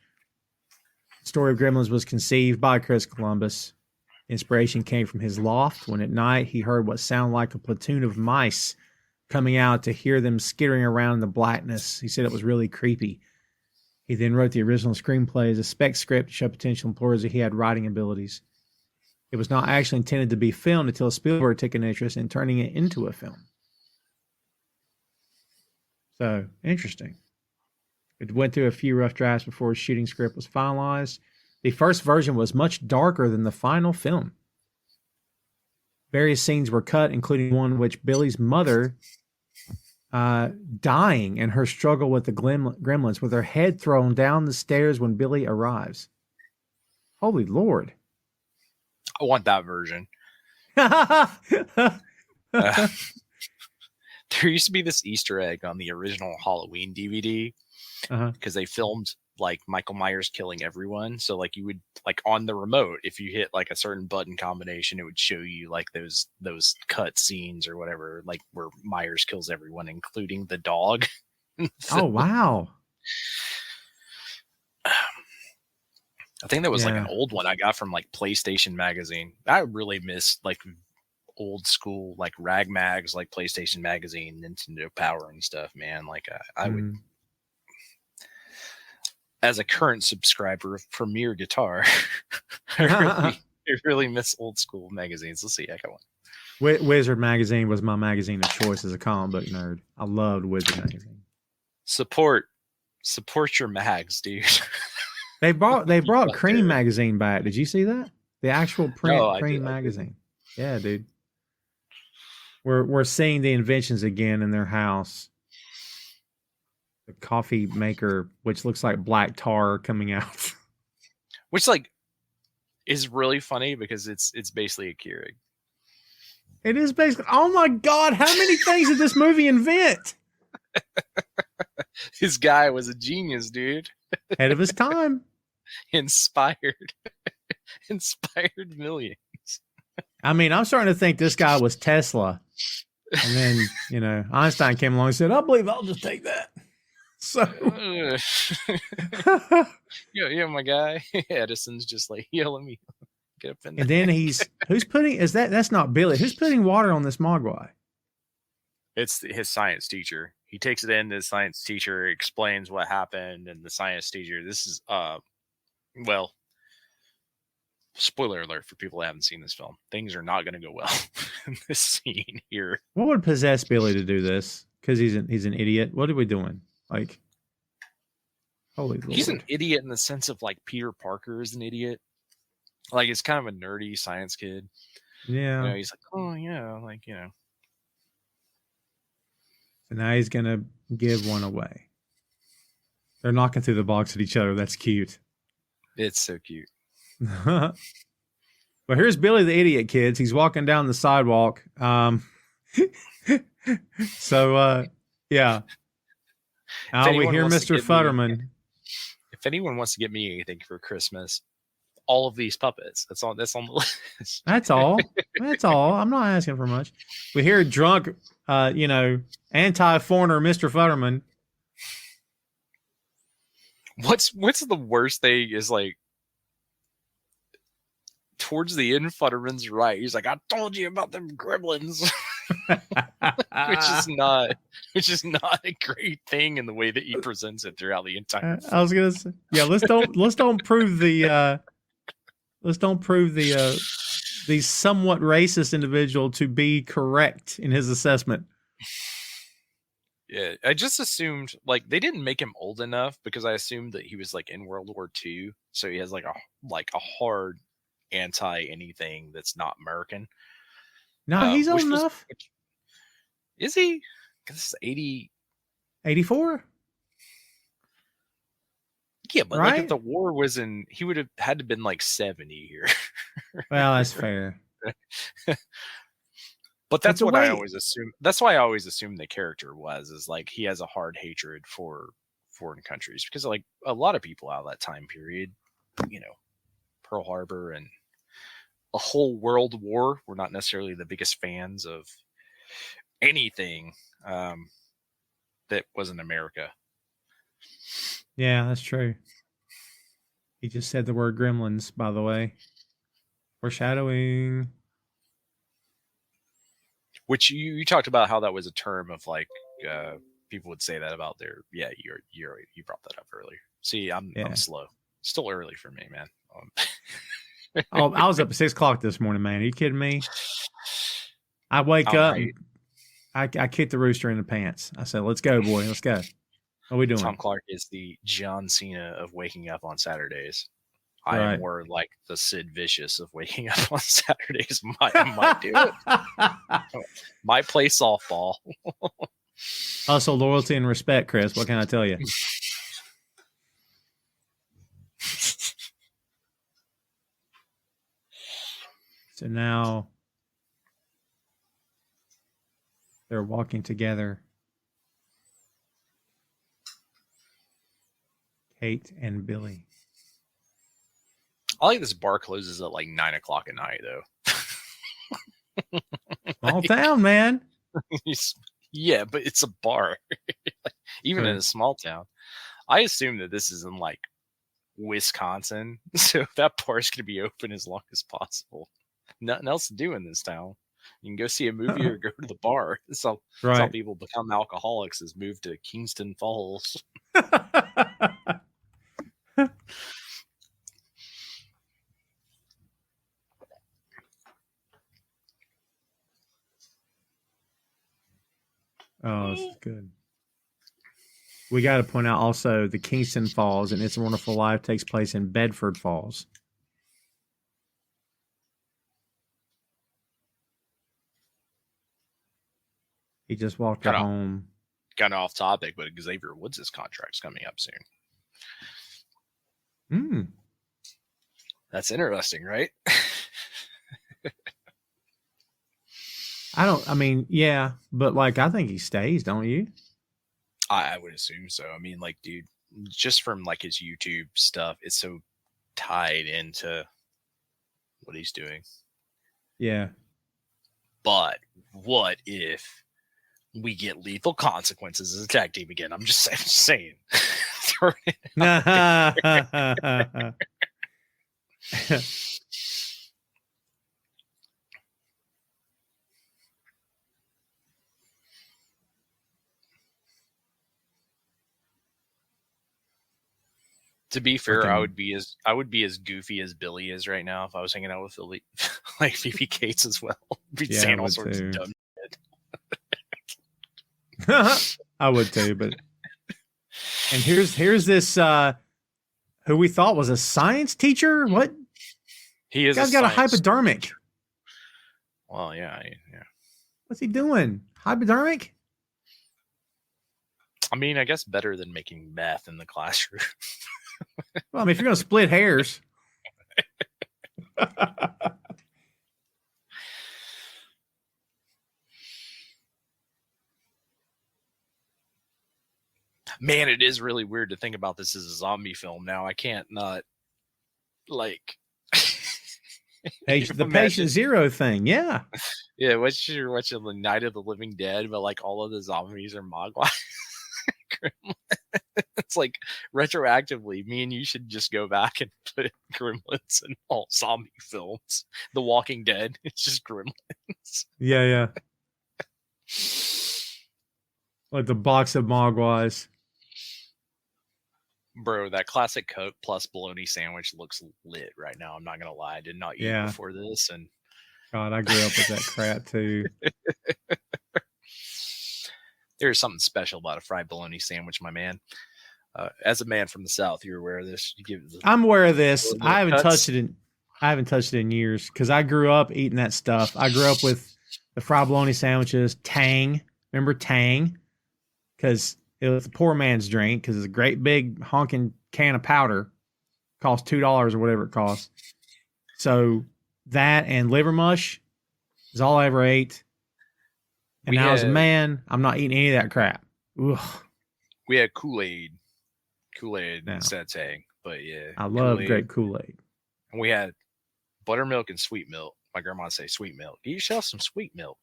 The story of Gremlins was conceived by Chris Columbus. Inspiration came from his loft when at night he heard what sounded like a platoon of mice coming out to hear them skittering around in the blackness. He said it was really creepy. He then wrote the original screenplay as a spec script to show potential employers that he had writing abilities. It was not actually intended to be filmed until Spielberg took an interest in turning it into a film. So, interesting. It went through a few rough drafts before his shooting script was finalized. The first version was much darker than the final film. Various scenes were cut, including one in which Billy's mother dying and her struggle with the gremlins with her head thrown down the stairs when Billy arrives. Holy Lord. I want that version. There used to be this Easter egg on the original Halloween DVD because they filmed like Michael Myers killing everyone. So like you would like on the remote, if you hit like a certain button combination, it would show you like those cut scenes or whatever, like where Myers kills everyone, including the dog. Oh, wow. I think that was like an old one I got from like PlayStation Magazine. I really miss like old school like rag mags, like PlayStation Magazine, Nintendo Power and stuff, man. Like I would, as a current subscriber of Premier Guitar, I really miss old school magazines. Let's see, I got one. Wizard Magazine was my magazine of choice as a comic book nerd. I loved Wizard Magazine. Support your mags, dude. They brought Cream Magazine back. Did you see that? The actual print Cream Magazine. Yeah, dude. We're seeing the inventions again in their house. The coffee maker, which looks like black tar coming out. Which like is really funny because it's basically a Keurig. It is basically. Oh my God! How many things did this movie invent? This guy was a genius, dude. Ahead of his time. Inspired millions. I mean, I'm starting to think this guy was Tesla. And then, Einstein came along and said, I believe I'll just take that. So. yeah, my guy. Edison's just like, let me get up in there. And then that's not Billy. Who's putting water on this mogwai? It's his science teacher. He takes it in to the science teacher, explains what happened, and the science teacher, this is, spoiler alert for people who haven't seen this film. Things are not going to go well in this scene here. What would possess Billy to do this? Because he's an idiot. What are we doing? Like, holy Lord. He's an idiot in the sense of like Peter Parker is an idiot. Like, it's kind of a nerdy science kid. Yeah. He's like, oh yeah, like, So now he's going to give one away. They're knocking through the box at each other. That's cute. It's so cute. But here's Billy the idiot, kids. He's walking down the sidewalk. Yeah. We hear Mr. Futterman. If anyone wants to get me anything for Christmas, all of these puppets. That's on the list. That's all. I'm not asking for much. We hear drunk, anti-foreigner Mr. Futterman. What's the worst thing is like towards the end, Futterman's right. He's like, I told you about them gremlins. which is not a great thing in the way that he presents it throughout the entire film. I was gonna say, yeah, let's don't prove the somewhat racist individual to be correct in his assessment. Yeah, I just assumed like they didn't make him old enough because I assumed that he was like in World War II, so he has like a hard anti anything that's not American. No, he's old enough. Is he? This is 84? Yeah, but like if the war was in, he would have had to been like 70 here. Well, that's fair. But that's what I always assume. That's why I always assumed the character is like he has a hard hatred for foreign countries because like a lot of people out of that time period, Pearl Harbor and a whole world war were not necessarily the biggest fans of anything that wasn't America. Yeah, that's true. He just said the word gremlins, by the way. Foreshadowing. Which you talked about how that was a term of like people would say that about their you brought that up earlier. See, I'm slow. Still early for me, man. Oh, I was up at 6 o'clock this morning, man. Are you kidding me? I wake up and I kick the rooster in the pants. I said, "Let's go, boy. Let's go." What are we doing? Tom Clark is the John Cena of waking up on Saturdays. I am more like the Sid Vicious of waking up on Saturdays. Might do it. Might play softball. Also, loyalty and respect, Chris. What can I tell you? So now they're walking together. Kate and Billy. I like this bar closes at like 9 o'clock at night, though. Small town, man. Yeah, but it's a bar. Even in a small town. I assume that this is in like Wisconsin, so that bar is going to be open as long as possible. Nothing else to do in this town. You can go see a movie or go to the bar. That's how people become alcoholics, is move to Kingston Falls. Oh, this is good. We got to point out also the Kingston Falls and It's a Wonderful Life takes place in Bedford Falls. He just walked her home. Kind of off topic, but Xavier Woods' contract's coming up soon. That's interesting, right? Yeah, but like, I think he stays, don't you? I would assume so. I mean, like, dude, just from like his YouTube stuff, it's so tied into what he's doing. Yeah. But what if we get Lethal Consequences as a tag team again? I'm just saying. To be fair, I would be as goofy as Billy is right now if I was hanging out with Billy, like Phoebe Cates as well. Be saying all sorts of dumb shit. I would too, but and here's this who we thought was a science teacher. What? He is. Guy's got a hypodermic. Well, yeah. What's he doing? Hypodermic? I mean, I guess better than making meth in the classroom. Well, I mean, if you're going to split hairs. Man, it is really weird to think about this as a zombie film now. I can't not, like... the Patient Zero thing, yeah. Yeah, watching the Night of the Living Dead, but like all of the zombies are Mogwai. It's like retroactively, me and you should just go back and put Gremlins in all zombie films. The Walking Dead, it's just Gremlins. Yeah. Like the box of Mogwais. Bro, that classic Coke plus bologna sandwich looks lit right now. I'm not gonna lie, I did not eat before this, and God, I grew up with that crap too. There's something special about a fried bologna sandwich, my man. As a man from the South, you're aware of this. I'm aware of this. I haven't touched it in years because I grew up eating that stuff. I grew up with the fried bologna sandwiches, Tang. Remember Tang? Because it was a poor man's drink because it's a great big honking can of powder. Cost $2 or whatever it costs. So that and liver mush is all I ever ate. And now as a man, I'm not eating any of that crap. Ugh. We had Kool-Aid instead of Tang, but yeah. I love grape Kool-Aid. And we had buttermilk and sweet milk. My grandma would say sweet milk. Get yourself some sweet milk.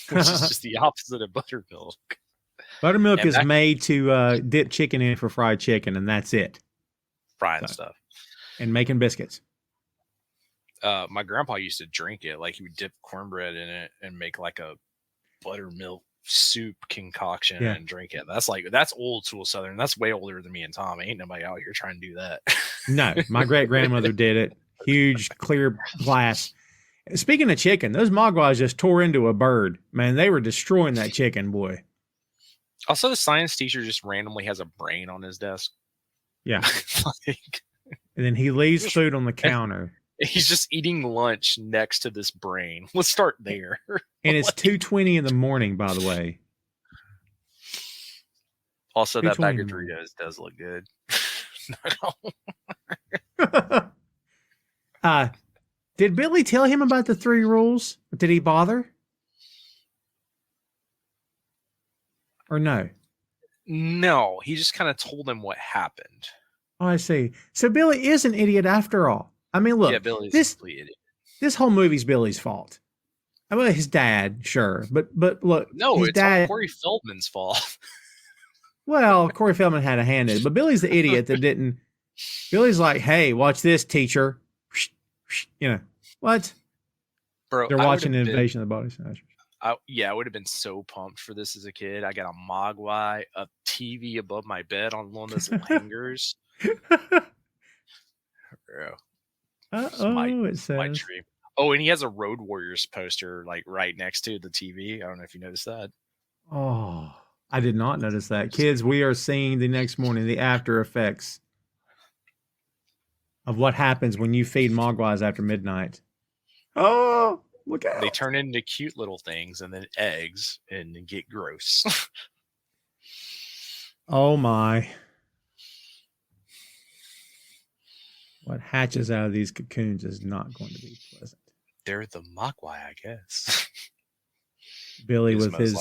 Which is just the opposite of buttermilk. Buttermilk is made to dip chicken in for fried chicken, and that's it. Frying stuff. And making biscuits. My grandpa used to drink it. Like, he would dip cornbread in it and make like a buttermilk soup concoction and drink it. That's old school Southern. That's way older than me and Tom. Ain't nobody out here trying to do that. No, my great-grandmother did it. Huge, clear glass. Speaking of chicken, those Mogwais just tore into a bird. Man, they were destroying that chicken, boy. Also, the science teacher just randomly has a brain on his desk. Yeah. And then he leaves food on the counter. He's just eating lunch next to this brain. Let's start there. And it's 2:20 in the morning, by the way. Also, that bag of Doritos does look good. Did Billy tell him about the 3 rules? Did he bother? Or no? No, he just kind of told him what happened. Oh, I see. So Billy is an idiot after all. I mean, look, Billy's a complete idiot. This whole movie's Billy's fault. I mean, his dad, sure, but look, no, it's all Corey Feldman's fault. Well, Corey Feldman had a hand in it, but Billy's the idiot that didn't. Billy's like, "Hey, watch this, teacher." You know what? Bro, they're watching the Invasion of the Body Snatchers. I would have been so pumped for this as a kid. I got a Mogwai, a TV above my bed on one of those hangers. Bro. It says. My dream. Oh, and he has a Road Warriors poster like right next to the TV. I don't know if you noticed that. Oh, I did not notice that. Kids, we are seeing the next morning the after effects of what happens when you feed Mogwais after midnight. Oh, look out. They turn into cute little things and then eggs and get gross. Oh, my. What hatches out of these cocoons is not going to be pleasant. They're the Mogwai, I guess. Billy with his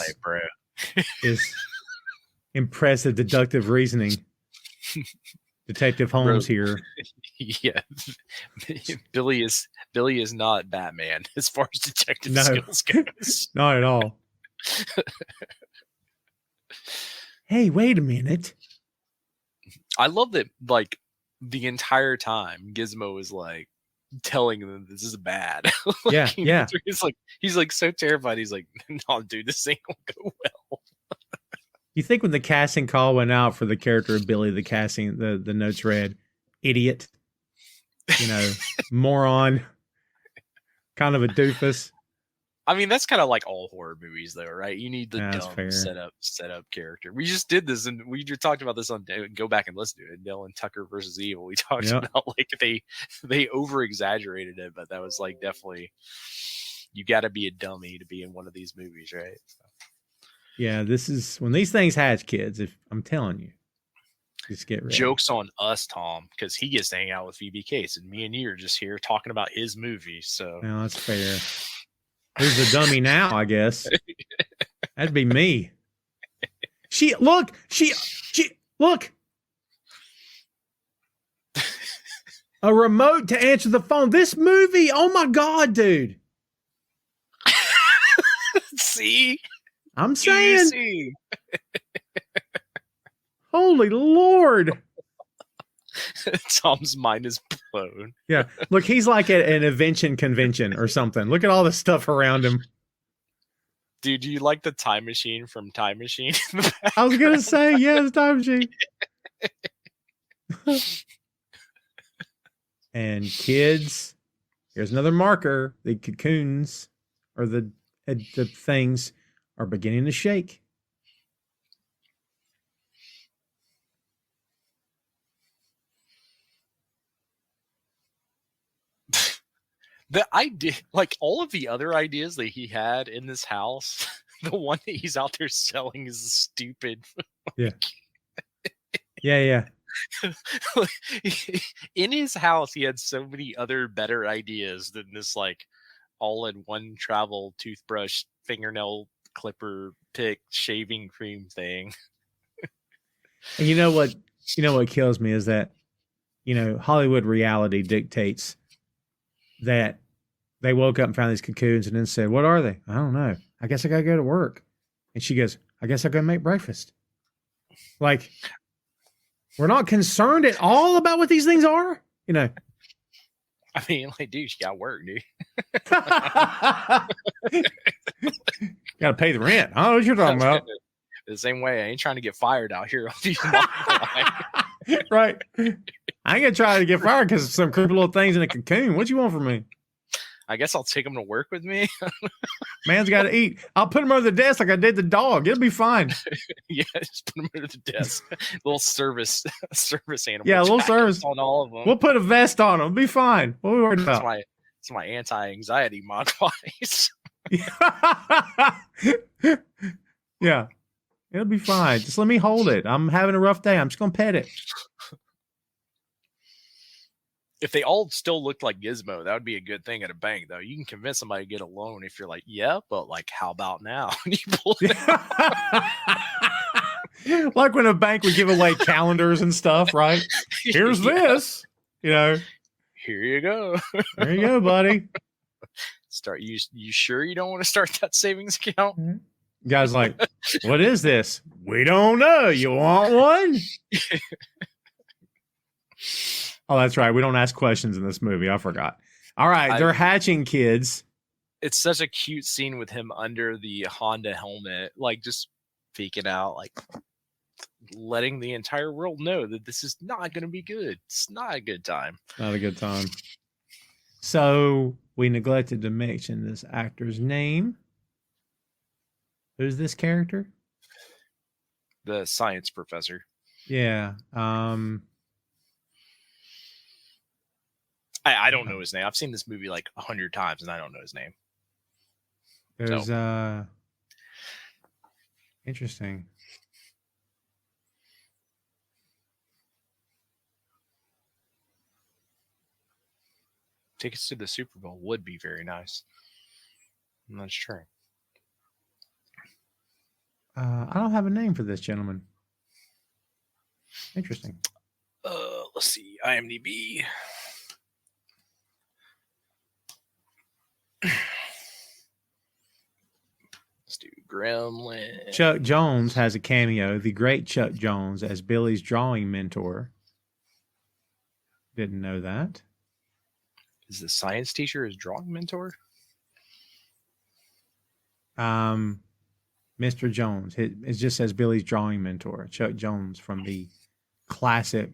impressive deductive reasoning. Detective Holmes here. Yeah. Billy is not Batman as far as detective skills goes. Not at all. Hey, wait a minute. I love that, like, the entire time Gizmo is like telling them this is bad. Like, yeah. He's like so terrified. He's like, no, dude, this ain't gonna go well. You think when the casting call went out for the character of Billy, the casting, the notes read, idiot, moron, kind of a doofus. I mean, that's kind of like all horror movies, though, right? You need the dumb setup character. We just did this, and we just talked about this on. Go back and listen to it. Dylan Tucker versus Evil. We talked about like they over exaggerated it, but that was like definitely you got to be a dummy to be in one of these movies, right? So. Yeah, this is when these things hatch, kids. If I'm telling you, just get ready. Jokes on us, Tom, because he gets to hang out with Phoebe Cates, and me and you are just here talking about his movie. So well, that's fair. Who's the dummy now, I guess? That'd be me. She look. A remote to answer the phone. This movie, oh my God, dude. See? I'm saying. Holy Lord. Tom's mind is blown. Yeah. Look, he's like at an invention convention or something. Look at all the stuff around him. Dude, do you like the time machine from Time Machine? I was going to say, yes, Time Machine. And kids, here's another marker. The cocoons or the things are beginning to shake. The idea, like all of the other ideas that he had in this house, the one that he's out there selling is stupid. Yeah. Yeah. In his house, he had so many other better ideas than this, like, all-in-one travel toothbrush, fingernail clipper, pick, shaving cream thing. And you know what kills me is that, Hollywood reality dictates that they woke up and found these cocoons and then said, what are they? I don't know. I guess I got to go to work. And she goes, I guess I'll go make breakfast. Like, we're not concerned at all about what these things are, you know. I mean, like, dude, you got work, dude. Got to pay the rent. I don't know what you're talking about. The same way, I ain't trying to get fired out here on these right. I ain't gonna try to get fired because of some creepy little things in a cocoon. What you want from me? I guess I'll take them to work with me. Man's got to eat. I'll put him over the desk like I did the dog. It'll be fine. Yeah, just put him under the desk. Little service animal. Yeah, a little service on all of them. We'll put a vest on them. It'll be fine. What are we worried about? It's my anti-anxiety mod device. Yeah. It'll be fine. Just let me hold it. I'm having a rough day. I'm just gonna pet it. If they all still looked like Gizmo, that would be a good thing at a bank, though. You can convince somebody to get a loan if you're like, yeah, but like, how about now? And you pull it out. Like when a bank would give away calendars and stuff, right? Here's this, you know. Here you go. There you go, buddy. Start. You sure you don't want to start that savings account? Mm-hmm. Guy's like, what is this? We don't know. You want one? Oh, that's right. We don't ask questions in this movie. I forgot. All right. They're hatching kids. It's such a cute scene with him under the Honda helmet, like just peeking out, like letting the entire world know that this is not going to be good. It's not a good time. Not a good time. So we neglected to mention this actor's name. Who's this character? The science professor. Yeah. I don't know his name. I've seen this movie like 100 times and I don't know his name. There's interesting. Tickets to the Super Bowl would be very nice. And that's true. I don't have a name for this gentleman. Interesting. Let's see. IMDb. Let's do Gremlins. Chuck Jones has a cameo. The great Chuck Jones as Billy's drawing mentor. Didn't know that. Is the science teacher his drawing mentor? Mr. Jones. It just says Billy's drawing mentor. Chuck Jones from the classic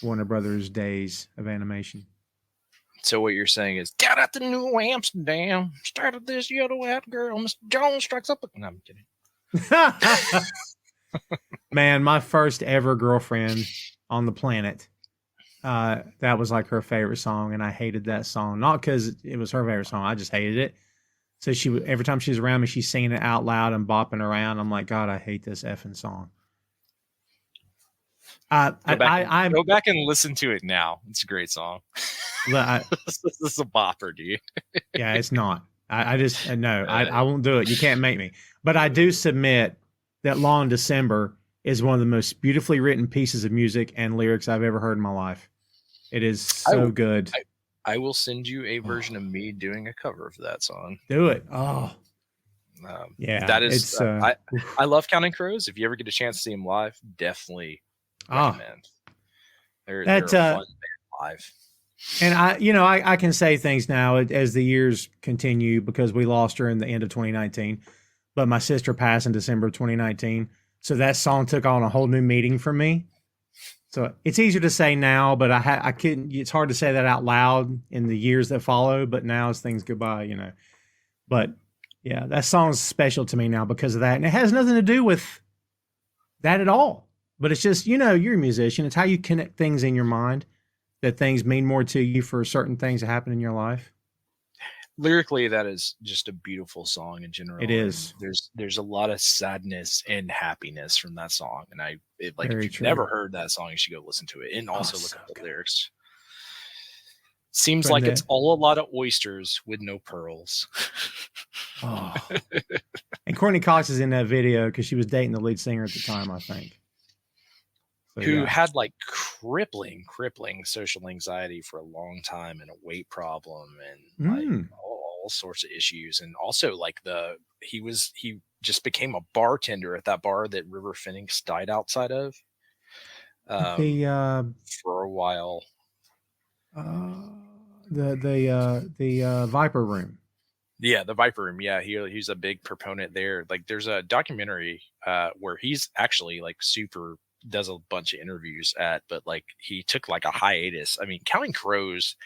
Warner Brothers days of animation. So what you're saying is, down at the New Amsterdam, started this yellow-eyed girl, Mr. Jones strikes up. No, I'm kidding. Man, my first ever girlfriend on the planet, that was like her favorite song, and I hated that song. Not because it was her favorite song, I just hated it. So every time she was around me, she's singing it out loud and bopping around. I'm like, God, I hate this effing song. Go back and listen to it now. It's a great song. This is a bopper, dude. Yeah, it's not. I just no. I won't do it. You can't make me. But I do submit that "Long December" is one of the most beautifully written pieces of music and lyrics I've ever heard in my life. It is so good. I will send you a version of me doing a cover of that song. Do it. Oh, yeah. That is. I love Counting Crows. If you ever get a chance to see them live, definitely recommend. They're a fun band live. And I can say things now as the years continue because we lost her in the end of 2019, but my sister passed in December of 2019. So that song took on a whole new meaning for me. So it's easier to say now, but I couldn't. It's hard to say that out loud in the years that follow. But now as things go by, But yeah, that song's special to me now because of that, and it has nothing to do with that at all. But it's just you're a musician. It's how you connect things in your mind. That things mean more to you for certain things that happen in your life. Lyrically, that is just a beautiful song in general. It is. There's a lot of sadness and happiness from that song, and if you've never heard that song, you should go listen to it and also look at the lyrics. Seems like it's all a lot of oysters with no pearls. Oh. And Courtney Cox is in that video because she was dating the lead singer at the time, I think. So, who had like crippling social anxiety for a long time and a weight problem and like all sorts of issues. And also like he just became a bartender at that bar that River Phoenix died outside of. For a while. The Viper Room. Yeah, the Viper Room. Yeah, he's a big proponent there. Like, there's a documentary where he's actually like super does a bunch of interviews but like he took like a hiatus. I mean, Counting Crows,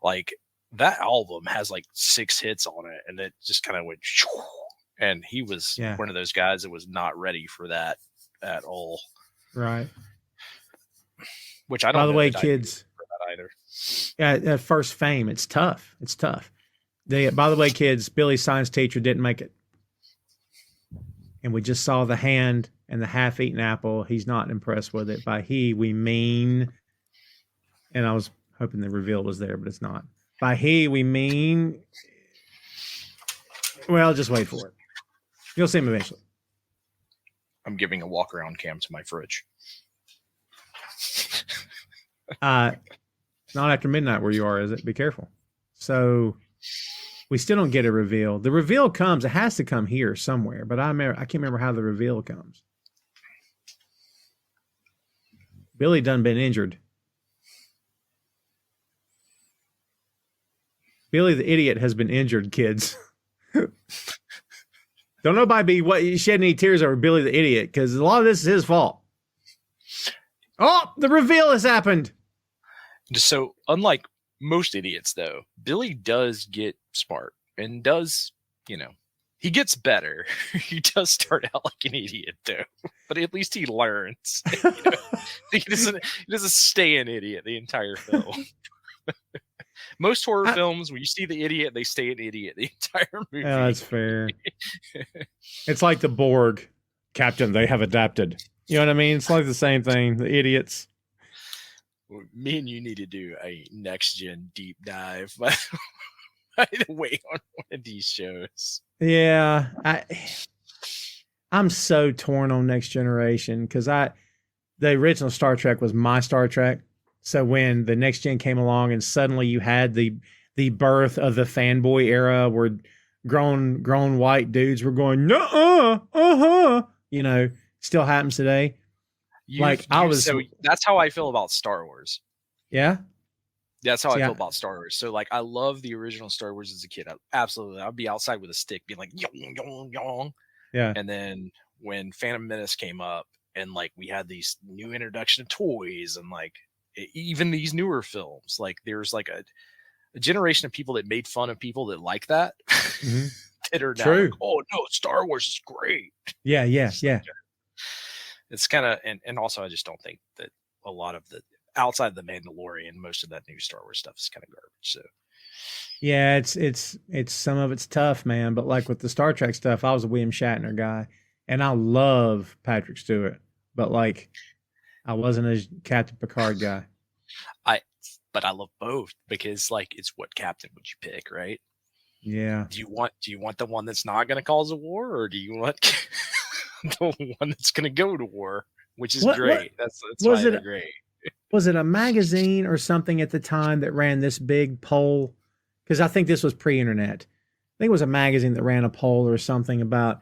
like that album has like 6 hits on it, and it just kind of went. And he was one of those guys that was not ready for that at all. Right. Which I don't. By the know way, that kids. Either. At first fame, it's tough. It's tough. By the way, kids, Billy's science teacher didn't make it. And we just saw the hand and the half-eaten apple. He's not impressed with it. By he, we mean, and I was hoping the reveal was there, but it's not. By he, we mean, well, just wait for it. You'll see him eventually. I'm giving a walk-around cam to my fridge. Not after midnight where you are, is it? Be careful. So we still don't get a reveal. The reveal comes. It has to come here somewhere, but I can't remember how the reveal comes. Billy done been injured. Billy the idiot has been injured, kids. Don't nobody be shed any tears over Billy the idiot, because a lot of this is his fault. Oh, the reveal has happened. So, unlike most idiots, though, Billy does get smart and does, he gets better. He does start out like an idiot, though, but at least he learns. He doesn't stay an idiot the entire film. Most horror films, when you see the idiot, they stay an idiot the entire movie. Yeah, that's fair. It's like the Borg. Captain, they have adapted. You know what I mean? It's like the same thing. The idiots. Me and you need to do a next-gen deep dive, by the way, on one of these shows. Yeah. I'm so torn on Next Generation, because the original Star Trek was my Star Trek. So when the Next Gen came along and suddenly you had the birth of the fanboy era where grown white dudes were going, nuh-uh, still happens today. So that's how I feel about Star Wars. Yeah? That's how I feel about Star Wars. So, like, I love the original Star Wars as a kid. I'd be outside with a stick being like, yong, yong, yong. Yeah. And then when Phantom Menace came up and, like, we had these new introduction of toys and, like, even these newer films, like, there's, like, a generation of people that made fun of people that like that. Mm-hmm. That are now like, oh, no, Star Wars is great. Yeah. It's kind of, and also I just don't think that a lot of the outside of the Mandalorian, most of that new Star Wars stuff is kind of garbage. So yeah, it's some of it's tough, man. But like with the Star Trek stuff, I was a William Shatner guy, and I love Patrick Stewart, but like I wasn't a Captain Picard guy. But I love both, because like it's what captain would you pick, right? Yeah. Do you want the one that's not going to cause a war, or do you want the one that's going to go to war, which is great. That's why they're great. Was it a magazine or something at the time that ran this big poll? Because I think this was pre-internet. I think it was a magazine that ran a poll or something about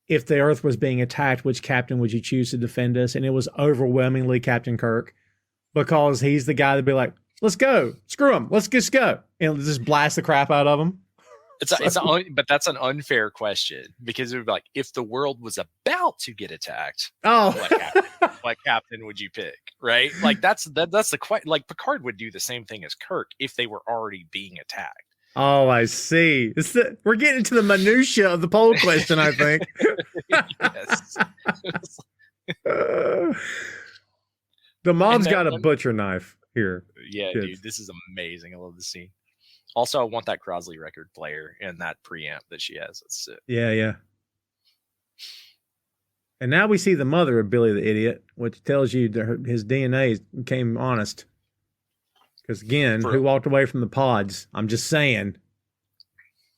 if the Earth was being attacked, which captain would you choose to defend us? And it was overwhelmingly Captain Kirk, because he's the guy that'd be like, let's go, screw him, let's just go, and just blast the crap out of him. But that's an unfair question, because it would be like, if the world was about to get attacked, what captain would you pick, right? Like that's the question. Like Picard would do the same thing as Kirk if they were already being attacked. Oh, I see. We're getting into the minutia of the poll question, I think. Yes. The mom's got a butcher knife here. Yeah, kids. Dude, this is amazing. I love the scene. Also, I want that Crosley record player and that preamp that she has. That's it. Yeah. And now we see the mother of Billy the Idiot, which tells you that his DNA came honest. Because again, who walked away from the pods? I'm just saying.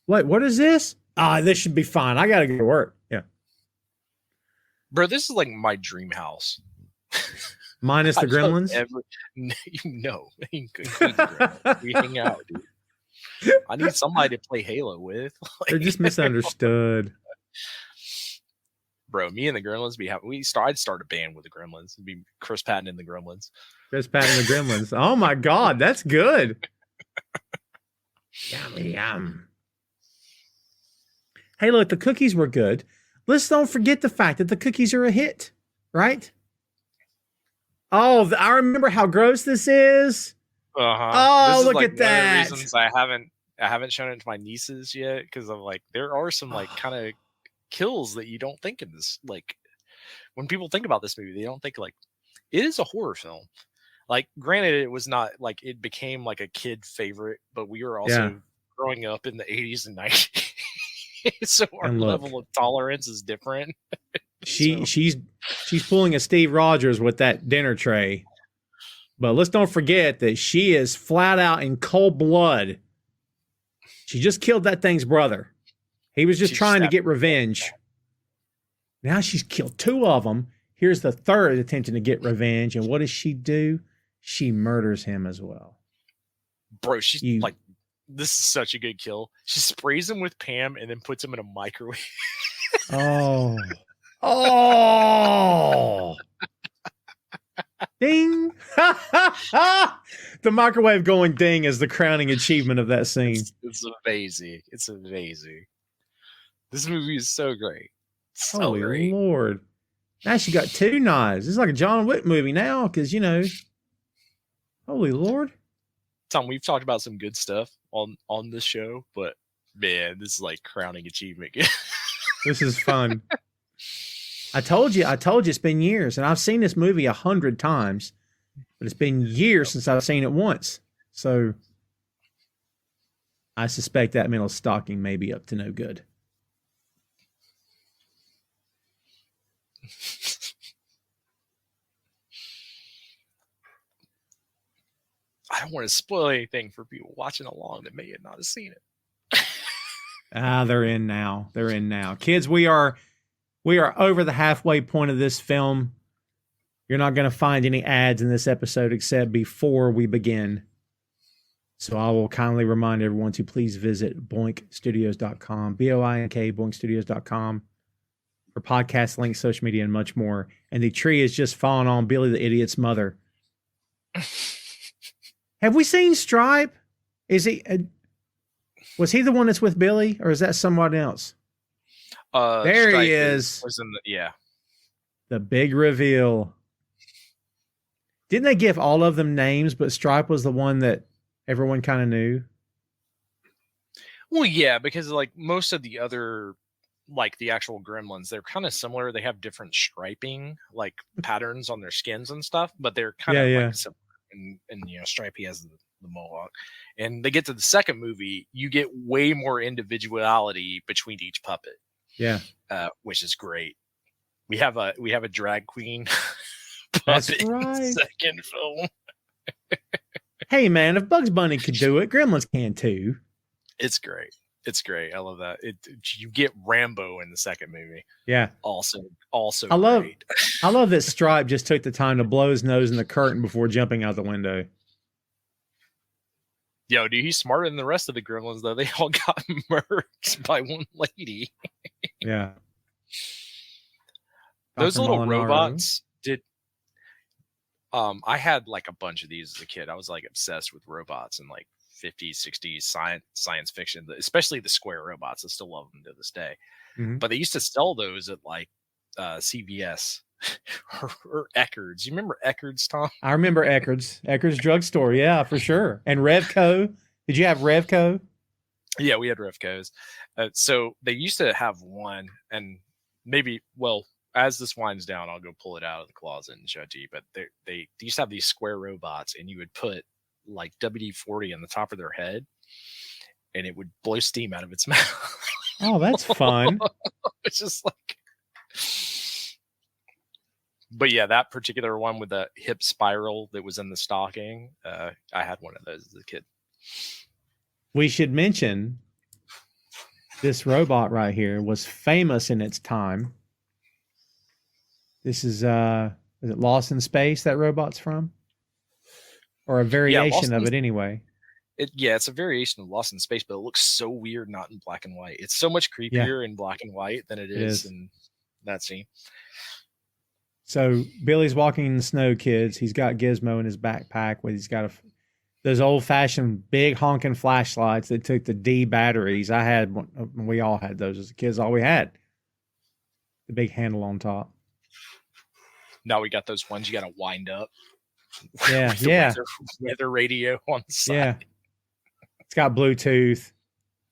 Wait, what is this? This should be fine. I got to go to work. Yeah. Bro, this is like my dream house. Minus the Gremlins? We hang out, dude. I need somebody to play Halo with. They're just misunderstood. Bro, me and the Gremlins I'd start a band with the Gremlins. It'd be Chris Patton and the Gremlins. Chris Patton and the Gremlins. Oh my God, that's good. Yummy yum. Hey, look, the cookies were good. Let's don't forget the fact that the cookies are a hit, right? Oh, I remember how gross this is. Oh, this look is at that. One of the reasons I haven't shown it to my nieces yet, because I'm like, there are some like kind of kills that you don't think in this. Like, when people think about this movie, they don't think like it is a horror film. Like, granted, it was not like it became like a kid favorite, but we were also growing up in the 80s and 90s, so our level of tolerance is different. She's pulling a Steve Rogers with that dinner tray, but let's don't forget that she is flat out in cold blood. She just killed that thing's brother. He was just trying to get revenge. Now she's killed 2 of them. Here's the third attempting to get revenge, and what does she do? She murders him as well. Bro, she's like, this is such a good kill. She sprays him with Pam and then puts him in a microwave. Oh. Ding. The microwave going ding is the crowning achievement of that scene. It's amazing. It's amazing. This movie is so great. So Holy great. Lord. Now she got 2 knives. It's like a John Wick movie now, because, holy Lord. Tom, we've talked about some good stuff on this show, but man, this is like crowning achievement. This is fun. I told you it's been years, and I've seen this movie 100 times, but it's been years since I've seen it once. So I suspect that mental stocking may be up to no good. I don't want to spoil anything for people watching along that may not have seen it. They're in now. Kids, we are over the halfway point of this film. You're not going to find any ads in this episode except before we begin. So I will kindly remind everyone to please visit boinkstudios.com, BOINK, boinkstudios.com, for podcast links, social media, and much more. And the tree is just falling on Billy the Idiot's mother. Have we seen Stripe? Was he the one that's with Billy, or is that someone else? There Stripe he is. The big reveal. Didn't they give all of them names, but Stripe was the one that everyone kind of knew? Well, yeah, because like most of the other, like the actual Gremlins, they're kind of similar. They have different striping, like patterns on their skins and stuff, but they're kind of like similar. And Stripey has the mohawk. And they get to the second movie, you get way more individuality between each puppet. Yeah. Which is great. We have a drag queen That's puppet right. in the second film. Hey man, if Bugs Bunny could do it, Gremlins can too. It's great. I love that. You get Rambo in the second movie. Yeah. Also I love great. I love that Stripe just took the time to blow his nose in the curtain before jumping out the window. Yo, dude, he's smarter than the rest of the Gremlins, though. They all got murked by one lady. Yeah. Those little robots did. I had like a bunch of these as a kid. I was like obsessed with robots and like 50s, 60s science fiction, especially the square robots. I still love them to this day. Mm-hmm. But they used to sell those at like CVS or Eckerd's. You remember Eckerd's, Tom? I remember Eckerd's drugstore. Yeah, for sure. And Revco. Did you have Revco? Yeah, we had Revcos. So they used to have one, and maybe, well, as this winds down, I'll go pull it out of the closet and show it to you. But they used to have these square robots, and you would put like WD-40 on the top of their head, and it would blow steam out of its mouth. Oh, that's fun. It's just like, but yeah, that particular one with the hip spiral that was in the stocking, I had one of those as a kid. We should mention this robot right here was famous in its time. This is it Lost in Space that robot's from? Or a variation of it anyway. It's a variation of Lost in Space, but it looks so weird not in black and white. It's so much creepier in black and white than it is in that scene. So Billy's walking in the snow, kids. He's got Gizmo in his backpack. He's got those old-fashioned big honking flashlights that took the D batteries. I had one. We all had those as kids. All we had. The big handle on top. Now we got those ones you got to wind up. Yeah, weather radio on the side. Yeah. It's got Bluetooth.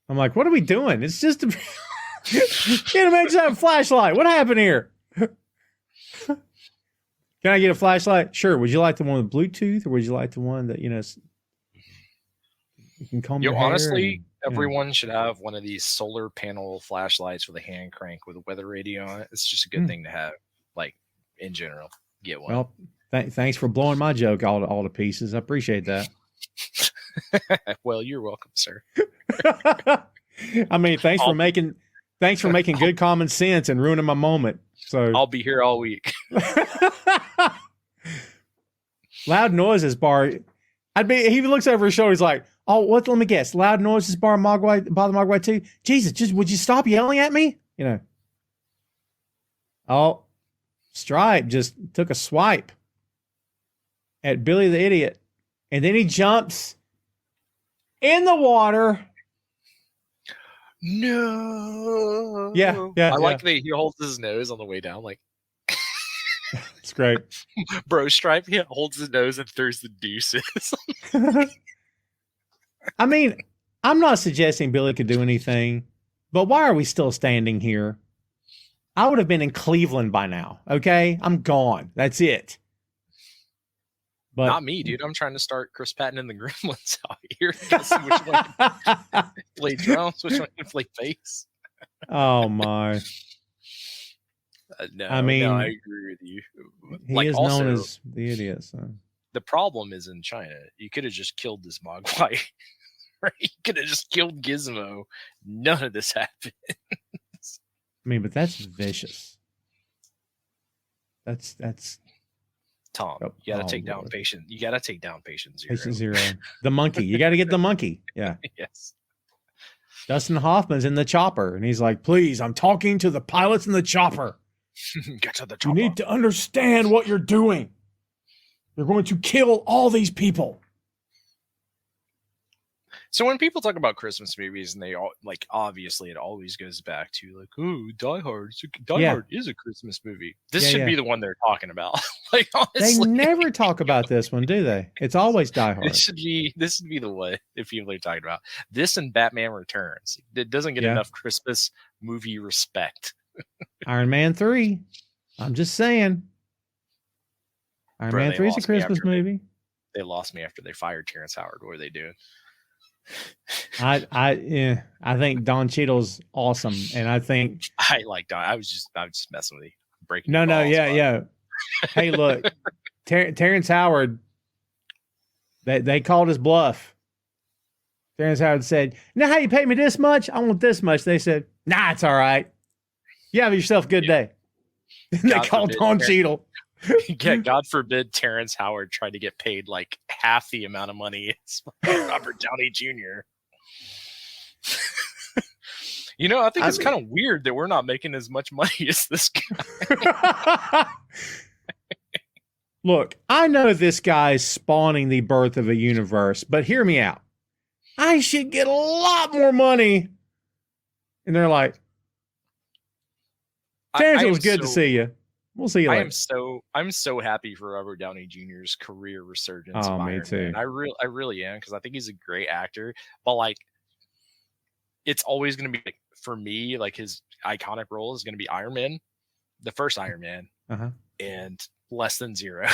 I'm like, what are we doing? It's just can't imagine having a flashlight. What happened here? Can I get a flashlight? Sure. Would you like the one with Bluetooth, or would you like the one that you can comb your hair? Honestly, everyone should have one of these solar panel flashlights with a hand crank with a weather radio on it. It's just a good thing to have. Like in general, get one. Well, thanks for blowing my joke all to pieces. I appreciate that. Well, you're welcome, sir. I mean, thanks for making good common sense and ruining my moment. So I'll be here all week. Loud Noises bar. He looks over his shoulder. He's like, "Oh, what? Let me guess. Loud Noises bar, by the Mogwai too. Jesus, just would you stop yelling at me? Oh, Stripe just took a swipe at Billy the Idiot, and then he jumps in the water. No. Yeah. I like that he holds his nose on the way down. Like, it's great. Bro Stripe, he holds his nose and throws the deuces. I mean, I'm not suggesting Billy could do anything, but why are we still standing here? I would have been in Cleveland by now. Okay, I'm gone. That's it. But not me, dude. I'm trying to start Chris Patton and the Gremlins out here. Guess which one can play drums, which one can play bass. Oh my! No, I agree with you. He is also known as the Idiot. So the problem is in China. You could have just killed this Mogwai. Right? You could have just killed Gizmo. None of this happened. I mean, but that's vicious. That's Tom. You got to take down patient. You got to take down patient zero. Patient zero. The monkey. You got to get the monkey. Yeah. Yes. Dustin Hoffman's in the chopper, and he's like, "Please, I'm talking to the pilots in the chopper. Get to the chopper. You need to understand what you're doing. You're going to kill all these people." So when people talk about Christmas movies, and they all obviously it always goes back to Die Hard. Die Hard is a Christmas movie. This should be the one they're talking about. Honestly, they never talk about this one, do they? It's always Die Hard. This should be the way if people are talking about this and Batman Returns. It doesn't get enough Christmas movie respect. Iron Man 3. I'm just saying. Iron Man 3 is a Christmas movie. They lost me after they fired Terrence Howard. What are they doing? I think Don Cheadle's awesome, and I think I like Don. I was just messing with you. Breaking. Yeah. Hey, look, Terrence Howard. They called his bluff. Terrence Howard said, "You know how you pay me this much? I want this much." They said, "Nah, it's all right. You have yourself a good day." They called Don Cheadle. Yeah, God forbid Terrence Howard tried to get paid like half the amount of money as Robert Downey Jr. I think it's kind of weird that we're not making as much money as this guy. Look, I know this guy's spawning the birth of a universe, but hear me out. I should get a lot more money. And they're like, Terrence, it was good to see you. We'll see you later. I'm so happy for Robert Downey Jr.'s career resurgence. Oh, me too. I really am, because I think he's a great actor. But it's always going to be for me, his iconic role is going to be Iron Man, the first Iron Man, and Less Than Zero.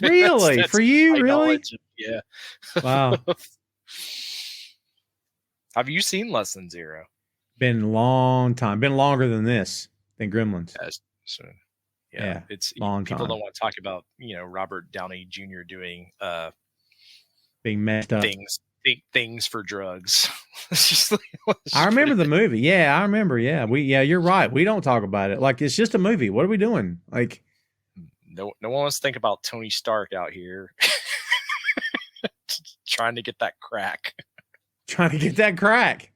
Really? For you, really? Yeah. Wow. Have you seen Less Than Zero? Been a long time. Been longer than Gremlins. Yes. So, it's long people time. don't want to talk about Robert Downey Jr. doing being messed up things for drugs. I remember the movie. Yeah, I remember. Yeah, you're right. We don't talk about it. It's just a movie. What are we doing? No one wants to think about Tony Stark out here trying to get that crack. Trying to get that crack.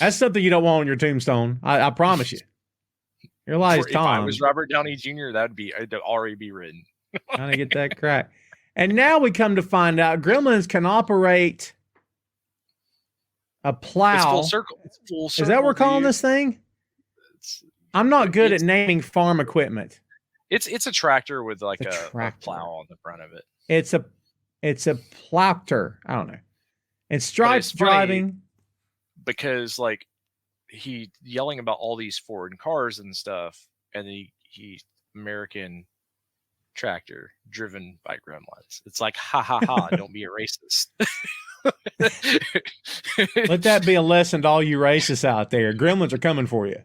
That's something you don't want on your tombstone. I promise you. Your lies, Tom. If I was Robert Downey Jr., it'd already be written. Trying to get that crack. And now we come to find out Gremlins can operate a plow. It's full circle. It's full circle. Is that what we're calling this thing? I'm not good at naming farm equipment. It's a tractor with like a plow on the front of it. It's a plowter. I don't know. And Stripe's driving. Because like he yelling about all these foreign cars and stuff, and he American tractor driven by gremlins. It's like, ha ha ha, don't be a racist. Let that be a lesson to all you racists out there. Gremlins are coming for you.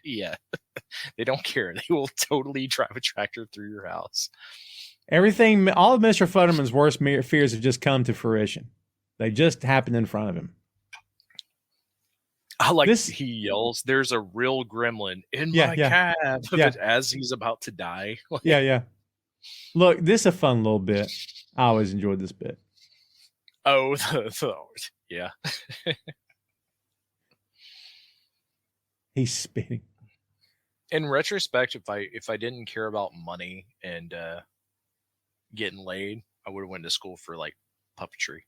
Yeah. They don't care. They will totally drive a tractor through your house. Everything, all of Mr. Futterman's worst fears have just come to fruition. They just happened in front of him. I like this. He yells, "There's a real gremlin in my cab," as he's about to die. Yeah. Look, this is a fun little bit. I always enjoyed this bit. Oh, yeah. He's spitting. In retrospect, if I didn't care about money and getting laid, I would have went to school for like puppetry.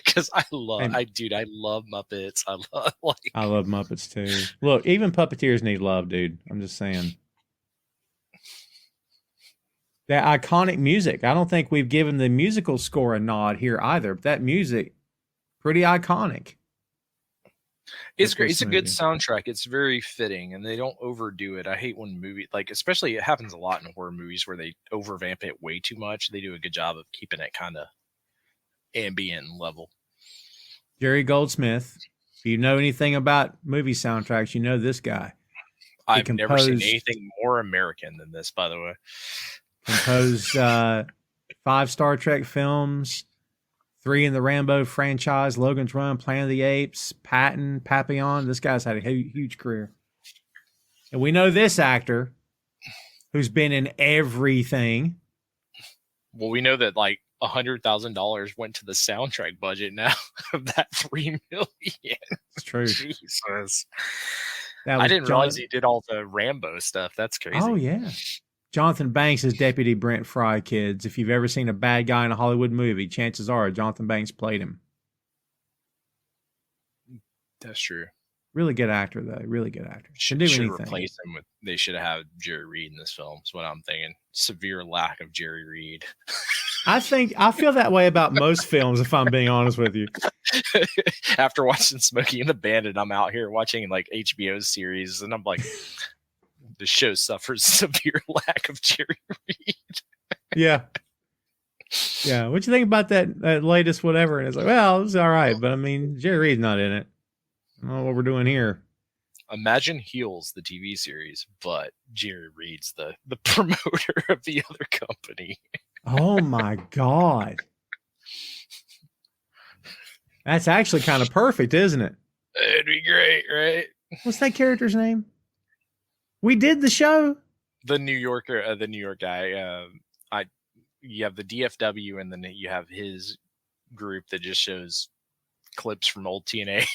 Because I love Muppets. I love Muppets too. Look, even puppeteers need love, dude. I'm just saying. That iconic music. I don't think we've given the musical score a nod here either. But that music, pretty iconic. It's great. It's a good soundtrack. It's very fitting, and they don't overdo it. I hate when especially it happens a lot in horror movies where they overvamp it way too much. They do a good job of keeping it kind of ambient level. Jerry Goldsmith. If you know anything about movie soundtracks, you know this guy. I've never seen anything more American than this, by the way. Composed 5 Star Trek films, 3 in the Rambo franchise, Logan's Run, Planet of the Apes, Patton, Papillon. This guy's had a huge career. And we know this actor who's been in everything. Well, we know that like $100,000 went to the soundtrack budget now of that $3 million. It's true. Jesus. I didn't realize he did all the Rambo stuff. That's crazy. Oh, yeah. Jonathan Banks is Deputy Brent Fry, kids. If you've ever seen a bad guy in a Hollywood movie, chances are Jonathan Banks played him. That's true. Really good actor, though. Really good actor. Should replace him with. They should have had Jerry Reed in this film. Is what I'm thinking. Severe lack of Jerry Reed. I feel that way about most films, if I'm being honest with you. After watching Smokey and the Bandit, I'm out here watching like HBO series, and I'm like, the show suffers severe lack of Jerry Reed. Yeah. Yeah. What you think about that latest whatever? And it's like, well, it's all right, but I mean, Jerry Reed's not in it. I don't know what we're doing here. Imagine Heels, the TV series, but Jerry Reed's the promoter of the other company. Oh my God. That's actually kind of perfect, isn't it? It'd be great, right? What's that character's name? We did the show. The New York guy. You have the DFW, and then you have his group that just shows clips from old TNA.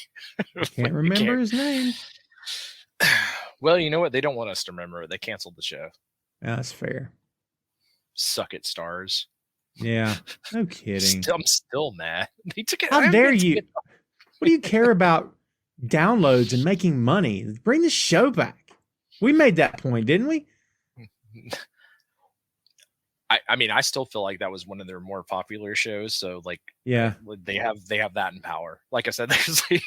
I can't remember his name. Well, you know what? They don't want us to remember it. They canceled the show. Yeah, that's fair. Suck it, stars. Yeah, no kidding. I'm still mad. They took it. How dare you? What do you care about downloads and making money? Bring the show back. We made that point, didn't we? I mean, I still feel like that was one of their more popular shows. So, like, yeah, they have that in power. Like I said, there's like,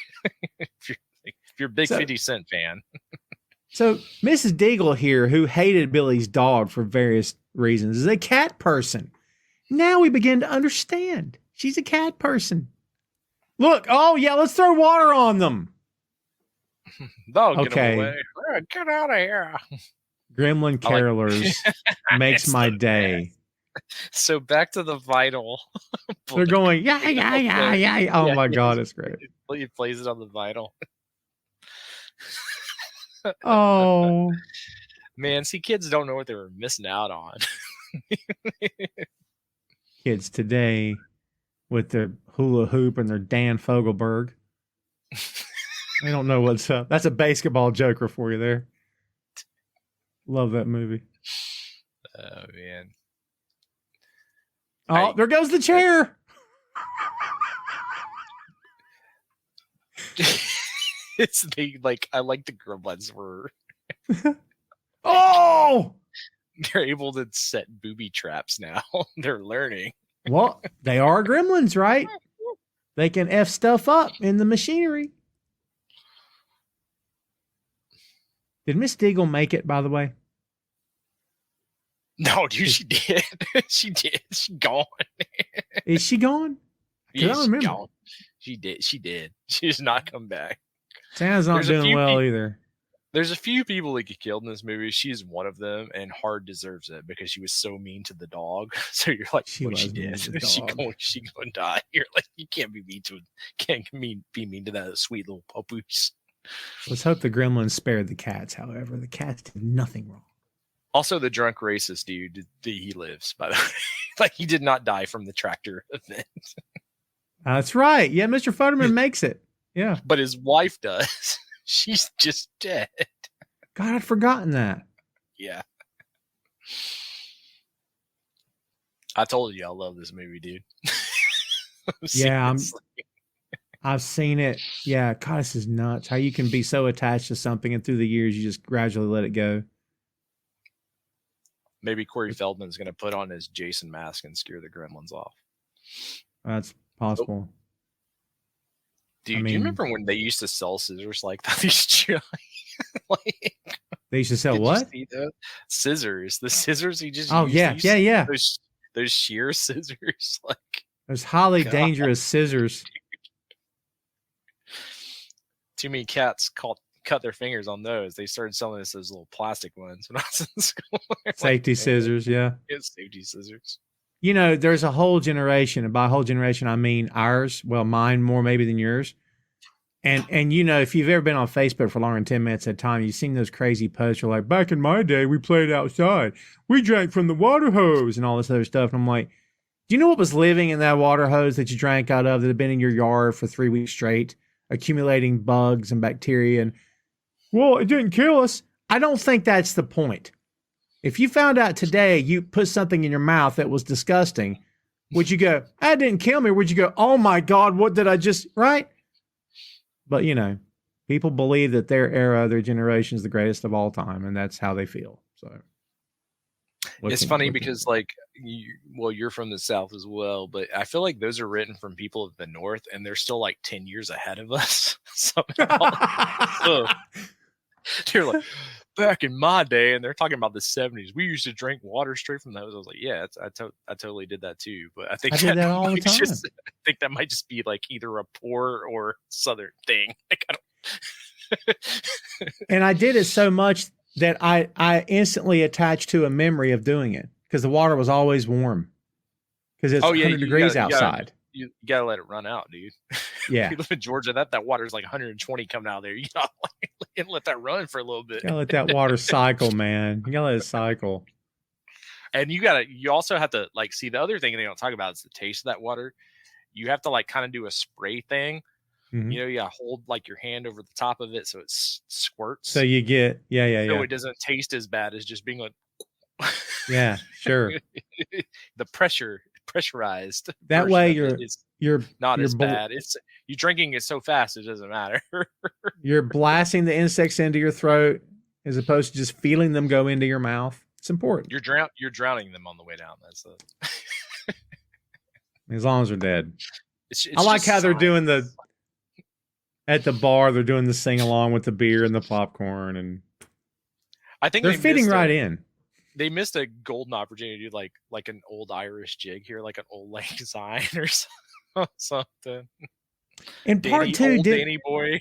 if you're a big 50 Cent fan. So, Mrs. Deagle here, who hated Billy's dog for various reasons, is a cat person. Now we begin to understand. She's a cat person. Look, oh yeah, let's throw water on them. Dog, okay. Get away. Get out of here. Gremlin carolers makes my day. So back to the Vital. They're going, yeah. Oh my God, it's great. He plays it on the Vital. Oh. Man, see, kids don't know what they were missing out on. Kids today with their hula hoop and their Dan Fogelberg. I don't know what's up. That's a basketball joker for you there. Love that movie. Oh, man. Oh, there goes the chair. It's I like the Gremlins were. Oh! They're able to set booby traps now. They're learning. Well, they are gremlins, right? They can F stuff up in the machinery. Did Miss Deagle make it, by the way? No, dude, she did. She did. She's gone. Is she gone? Yeah, she's gone. She did. She did. She does not come back. Santa's not doing well either. There's a few people that get killed in this movie. She's one of them, and Hard deserves it because she was so mean to the dog. So you're like, what she did? She going to die. You're like, you can't be mean to that sweet little papoose. Let's hope the gremlins spared the cats. However, the cats did nothing wrong. Also, the drunk racist dude, he lives, by the way. Like, he did not die from the tractor event. That's right. Yeah, Mr. Futterman makes it. Yeah. But his wife does. She's just dead. God, I'd forgotten that. Yeah. I told you I love this movie, dude. I've seen it. Yeah, God, this is nuts. How you can be so attached to something and through the years you just gradually let it go. Maybe Corey Feldman's going to put on his Jason mask and scare the gremlins off. That's possible. Do you remember when they used to sell scissors like that? They used to sell what? Scissors. The scissors he just used. Yeah. Those shear scissors. Those highly dangerous scissors. Too many cats cut their fingers on those. They started selling us those little plastic ones when I was in school. Safety scissors, yeah. It's safety scissors. You know, there's a whole generation, and by whole generation, I mean ours. Well, mine more maybe than yours. And you know, if you've ever been on Facebook for longer than 10 minutes at a time, you've seen those crazy posts. You're like, back in my day, we played outside. We drank from the water hose and all this other stuff. And I'm like, do you know what was living in that water hose that you drank out of that had been in your yard for 3 weeks straight, accumulating bugs and bacteria? And, well, it didn't kill us. I don't think that's the point. If you found out today you put something in your mouth that was disgusting, would you go, that didn't kill me? Or would you go, oh my God, what did I just, right? But, you know, people believe that their era, their generation is the greatest of all time, and that's how they feel. So it's funny because, you're from the South as well, but I feel like those are written from people of the North, and they're still like 10 years ahead of us. Somehow. They're like, back in my day, and they're talking about the 70s. We used to drink water straight from those. I was like, yeah, I totally did that too. But I think I did that all the time. I think that might just be like either a poor or Southern thing. Like, I don't. And I did it so much that I instantly attached to a memory of doing it because the water was always warm because it's 100 degrees outside. You gotta let it run out, dude. Yeah. You live in Georgia, that water's like 120 coming out of there. You gotta let that run for a little bit. You gotta let that water cycle, man. You gotta let it cycle. And you also have to see the other thing they don't talk about is the taste of that water. You have to kind of do a spray thing. Mm-hmm. You gotta hold your hand over the top of it so it squirts. So you get so it doesn't taste as bad as just being like yeah, sure. The pressurized that way you're not as bad. It's you drinking it so fast it doesn't matter. You're blasting the insects into your throat as opposed to just feeling them go into your mouth. It's important. You're drowning them on the way down. That's as long as they're dead. It's I like how they're doing at the bar. They're doing the sing along with the beer and the popcorn, and I think they're fitting right in. They missed a golden opportunity to do like an old Irish jig here, like an old Lang Syne or something. In part two, Danny boy.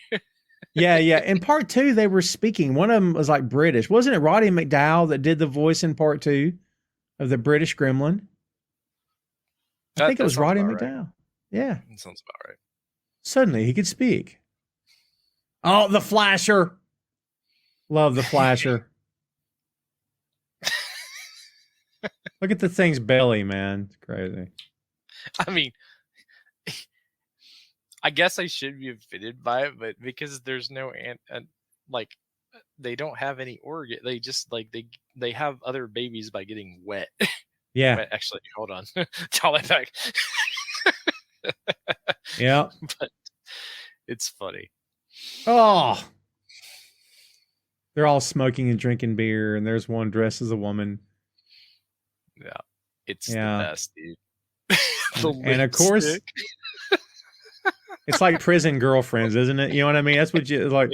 Yeah. In part two, they were speaking. One of them was British. Wasn't it Roddy McDowall that did the voice in part two of the British Gremlin? I think it was Roddy McDowall. Right. Yeah. That sounds about right. Suddenly he could speak. Oh, the Flasher. Love the Flasher. Look at the thing's belly, man. It's crazy. I mean, I guess I should be offended by it, but because there's no like they don't have any organ. They just like they have other babies by getting wet. Yeah. Wet, actually, hold on. Tell that back. Yeah. But it's funny. Oh. They're all smoking and drinking beer, and there's one dressed as a woman. Yeah. It's the best, dude. And of course, it's like prison girlfriends, isn't it? You know what I mean? That's what you like.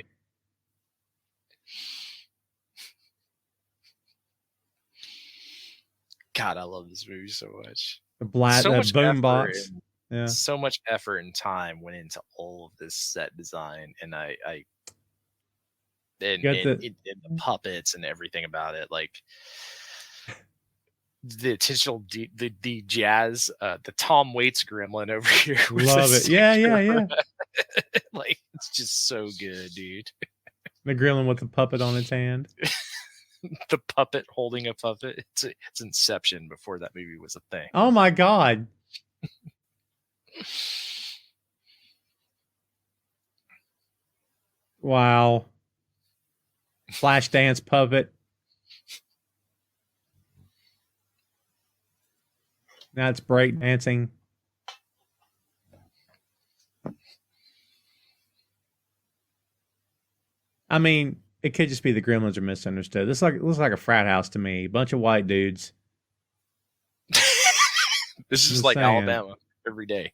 God, I love this movie so much. The boombox. Yeah. So much effort and time went into all of this set design, and the puppets and everything about it, like the intentional the jazz, the Tom Waits gremlin over here. Love it. Yeah. Like, it's just so good, dude. The gremlin with the puppet on its hand. The puppet holding a puppet. It's Inception before that movie was a thing. Oh my God. Wow. Flash dance puppet. Now it's break dancing. I mean, it could just be the Gremlins are misunderstood. This looks like a frat house to me. Bunch of white dudes. This is like Alabama every day.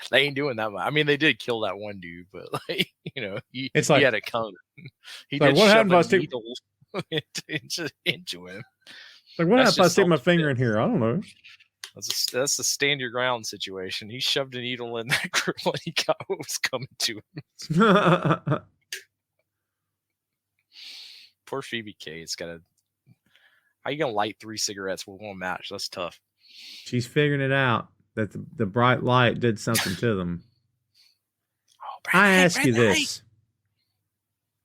They ain't doing that much. I mean, they did kill that one dude, but like, you know, he had it coming. He did what happened if I needle into him. Like, what happened if I stick my finger in here? I don't know. That's the stand your ground situation. He shoved a needle in that grill and he got what was coming to him. Poor Phoebe Cates got to. How you gonna light 3 cigarettes with one match? That's tough. She's figuring it out that the bright light did something to them. I ask you this.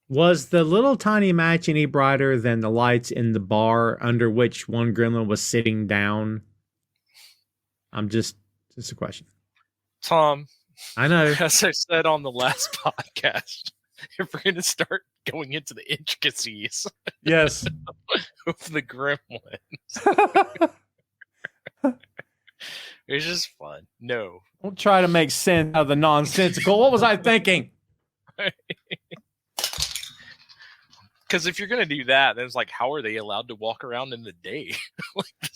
Was the little tiny match any brighter than the lights in the bar under which one gremlin was sitting down? I'm just a question. Tom, I know. As I said on the last podcast, if we're going to start going into the intricacies yes, of the gremlins, it's just fun. No. Don't try to make sense out of the nonsensical. What was I thinking? Because if you're going to do that, then it's like, how are they allowed to walk around in the day? Like the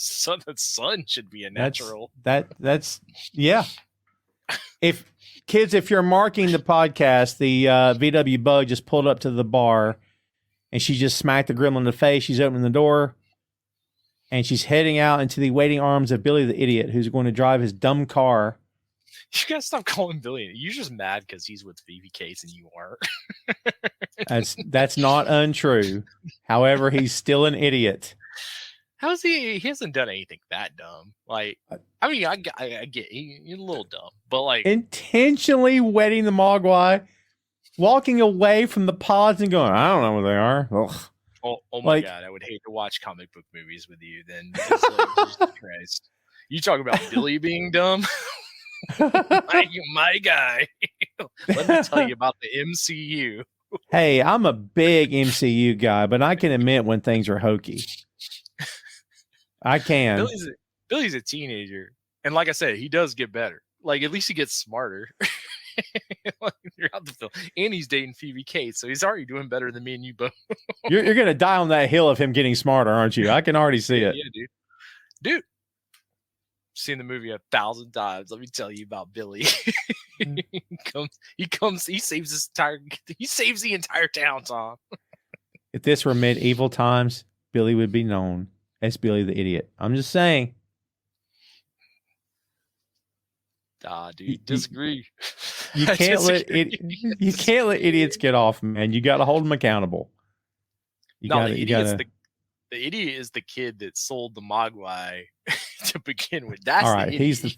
sun should be a natural. That's yeah. If you're marking the podcast, the VW Bug just pulled up to the bar and she just smacked the gremlin in the face. She's opening the door and she's heading out into the waiting arms of Billy the Idiot, who's going to drive his dumb car. You gotta stop calling Billy. You're just mad because he's with Phoebe Cates and you aren't. That's not untrue. However, he's still an idiot. How's he? He hasn't done anything that dumb. Like, I mean, I get he's a little dumb, but like intentionally wetting the mogwai, walking away from the pods and going, I don't know where they are. Ugh. Oh my God, I would hate to watch comic book movies with you then. Because, like, Jesus Christ. You talk about Billy being dumb. my guy. Let me tell you about the MCU. Hey, I'm a big MCU guy, but I can admit when things are hokey. I can. Billy's a teenager, and like I said, he does get better. Like, at least he gets smarter throughout the film. And he's dating Phoebe Cates, so he's already doing better than me and you both. You're gonna die on that hill of him getting smarter, aren't you? I can already see it. Yeah, dude. Seen the movie 1,000 times. Let me tell you about Billy. He saves the entire town, Tom. If this were medieval times, Billy would be known as Billy the Idiot. I'm just saying. Dude, disagree. You can't let idiots get off, man. You got to hold them accountable. The idiot is the kid that sold the Mogwai to begin with. That's all right. He's the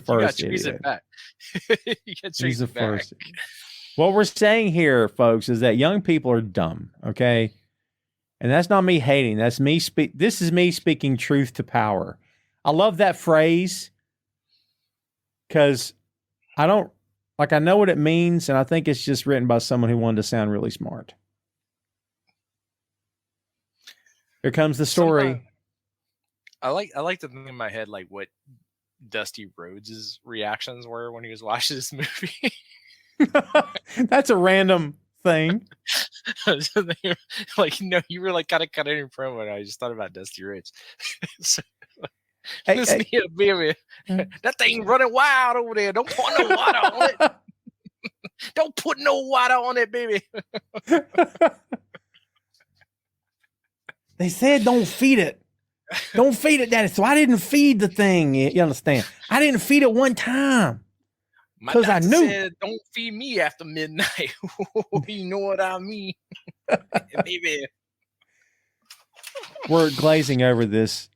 first idiot. He's the first. What we're saying here, folks, is that young people are dumb. Okay, and that's not me hating. That's me This is me speaking truth to power. I love that phrase. because I don't I know what it means, and I think it's just written by someone who wanted to sound really smart. Here comes the story. I like to think in my head like what Dusty Rhodes' reactions were when he was watching this movie. That's a random thing. Like, no, you were like kind of cutting in promo, and I just thought about Dusty Rhodes. So, baby, that thing running wild over there. Don't put no water on it. Don't put no water on it, baby. They said don't feed it. Don't feed it, Daddy. So I didn't feed the thing. You understand? I didn't feed it one time. Because I knew. Said, don't feed me after midnight. You know what I mean? Baby. We're glazing over this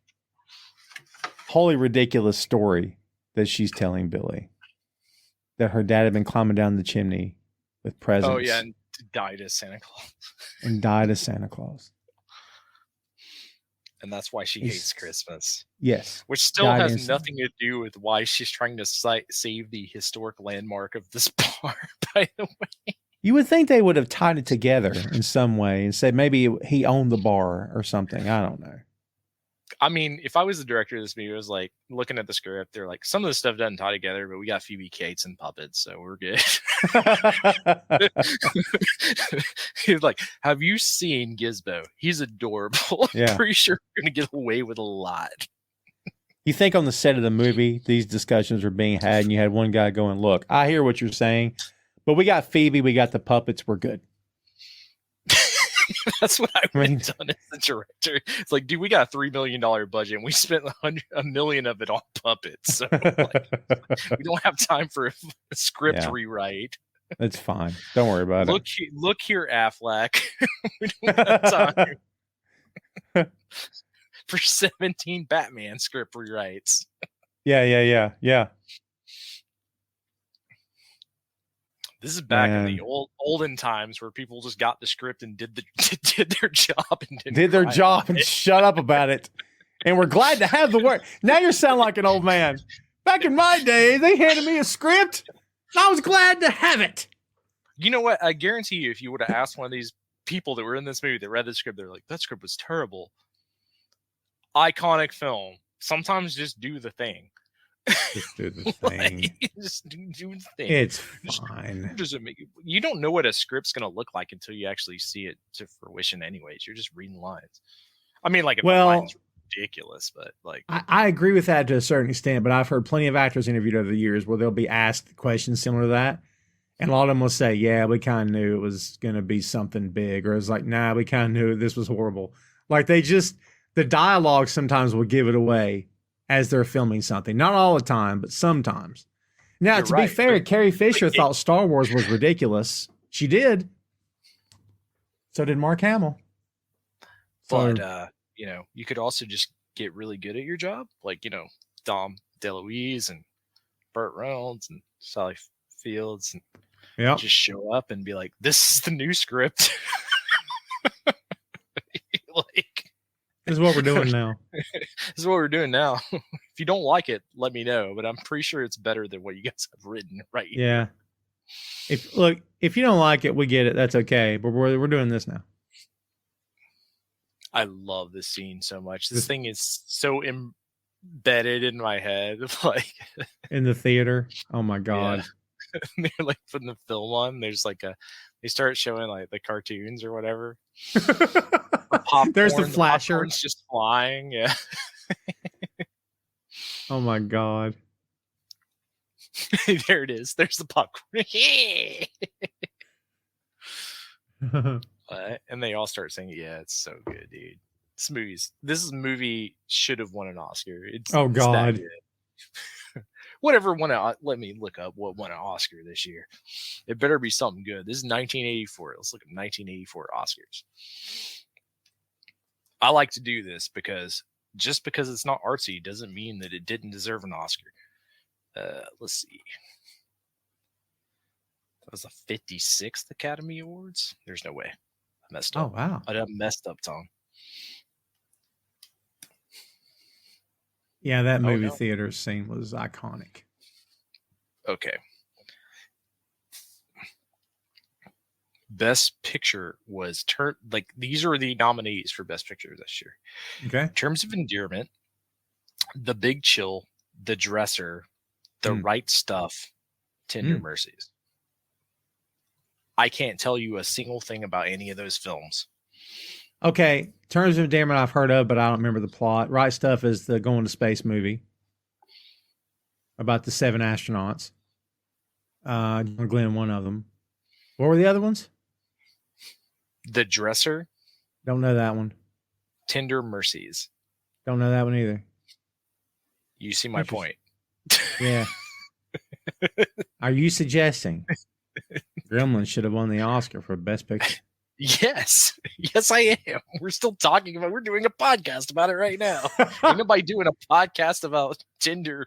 wholly ridiculous story that she's telling Billy. That her dad had been climbing down the chimney with presents. Oh, yeah, and died as Santa Claus. And died as Santa Claus. And that's why she hates Christmas. Yes. Which still has nothing to do with why she's trying to save the historic landmark of this bar, by the way. You would think they would have tied it together in some way and said maybe he owned the bar or something. I don't know. I mean, if I was the director of this movie, I was like looking at the script. They're like, some of the stuff doesn't tie together, but we got Phoebe Cates and puppets, so we're good. He's like, have you seen Gizmo? He's adorable. Yeah. I'm pretty sure we're gonna get away with a lot. You think on the set of the movie, these discussions were being had, and you had one guy going, "Look, I hear what you're saying, but we got Phoebe, we got the puppets, we're good." That's what I would have done as the director. It's like, dude, we got a $3 million budget and we spent $1 million of it on puppets. So we don't have time for a script rewrite. That's fine. Don't worry about it. Look here, Affleck. We don't have time for 17 Batman script rewrites. Yeah. This is back in the olden times where people just got the script and did their job and shut up about it. And we're glad to have the work. Now you sound like an old man. Back in my day, they handed me a script. And I was glad to have it. You know what? I guarantee you, if you would have asked one of these people that were in this movie that read the script, they're like, that script was terrible. Iconic film. Sometimes just do the thing. Just do the thing. Just do the thing. It's fine. You don't know what a script's going to look like until you actually see it to fruition anyways. You're just reading lines. I mean, like, the line's ridiculous, but like... I agree with that to a certain extent, but I've heard plenty of actors interviewed over the years where they'll be asked questions similar to that, and a lot of them will say, yeah, we kind of knew it was going to be something big, or it's like, nah, we kind of knew this was horrible. Like, the dialogue sometimes will give it away as they're filming something. Not all the time, but sometimes. Now, to be fair, Carrie Fisher thought Star Wars was ridiculous. She did. So did Mark Hamill. But, you could also just get really good at your job. Like, Dom DeLuise and Burt Reynolds and Sally Fields. And just show up and be like, this is the new script. This is what we're doing now. This is what we're doing now. If you don't like it, let me know. But I'm pretty sure it's better than what you guys have written right here. Yeah. If you don't like it, we get it. That's okay. But we're doing this now. I love this scene so much. This thing is so embedded in my head. Like in the theater. Oh my God. Yeah. They're like putting the film on. There's like they start showing like the cartoons or whatever. There's the flasher. It's just flying. Yeah. Oh my God. There it is. There's the popcorn. And they all start saying, yeah, it's so good, dude. This movie should have won an Oscar. Oh God. Whatever won let me look up what won an Oscar this year. It better be something good. This is 1984. Let's look at 1984 Oscars. I like to do this because just because it's not artsy doesn't mean that it didn't deserve an Oscar. Let's see. That was the 56th Academy Awards. There's no way. I messed up. Oh, wow. I messed up, Tom. Yeah, that movie theater scene was iconic. Okay. Best Picture was these are the nominees for Best Picture this year. Okay. Terms of Endearment, The Big Chill, The Dresser, The Right Stuff, Tender Mercies. I can't tell you a single thing about any of those films. Okay. Terms of Endearment I've heard of, but I don't remember the plot. Right Stuff is the going to space movie about the 7 astronauts. John Glenn, one of them. What were the other ones? The Dresser. Don't know that one. Tender Mercies. Don't know that one either. You see my point. Yeah. Are you suggesting Gremlins should have won the Oscar for Best Picture? Yes. Yes, I am. We're still talking about, we're doing a podcast about it right now. Ain't nobody doing a podcast about Tender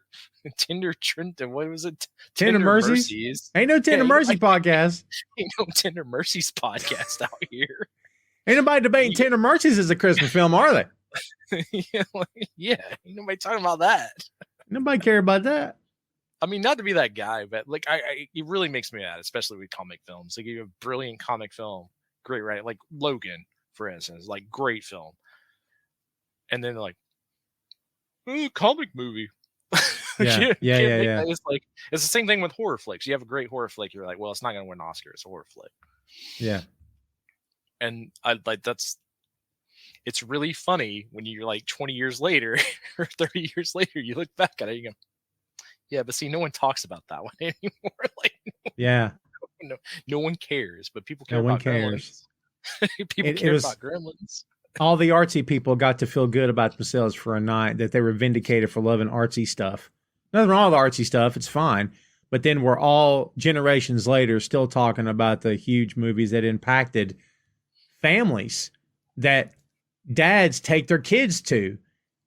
Trenton. What was it? Tender Mercies? Ain't no Tender Mercy podcast. Ain't no Tender Mercies podcast out here. Ain't nobody debating Tender Mercies as a Christmas film, are they? Yeah. Ain't nobody talking about that. Nobody care about that. I mean, not to be that guy, but like, it really makes me mad, especially with comic films. Like, you have a brilliant comic film. Great, right? Like Logan, for instance, like great film. And then like, comic movie. Yeah. It's like, it's the same thing with horror flicks. You have a great horror flick, you're like, well, it's not going to win an Oscar. It's a horror flick. Yeah. And it's really funny when you're like 20 years later or 30 years later, you look back at it and you go, yeah, but see, no one talks about that one anymore. Like, yeah. No one cares, but people care. No one cares. People care about Gremlins. All the artsy people got to feel good about themselves for a night, that they were vindicated for loving artsy stuff. Nothing wrong with artsy stuff. It's fine. But then we're all generations later still talking about the huge movies that impacted families that dads take their kids to.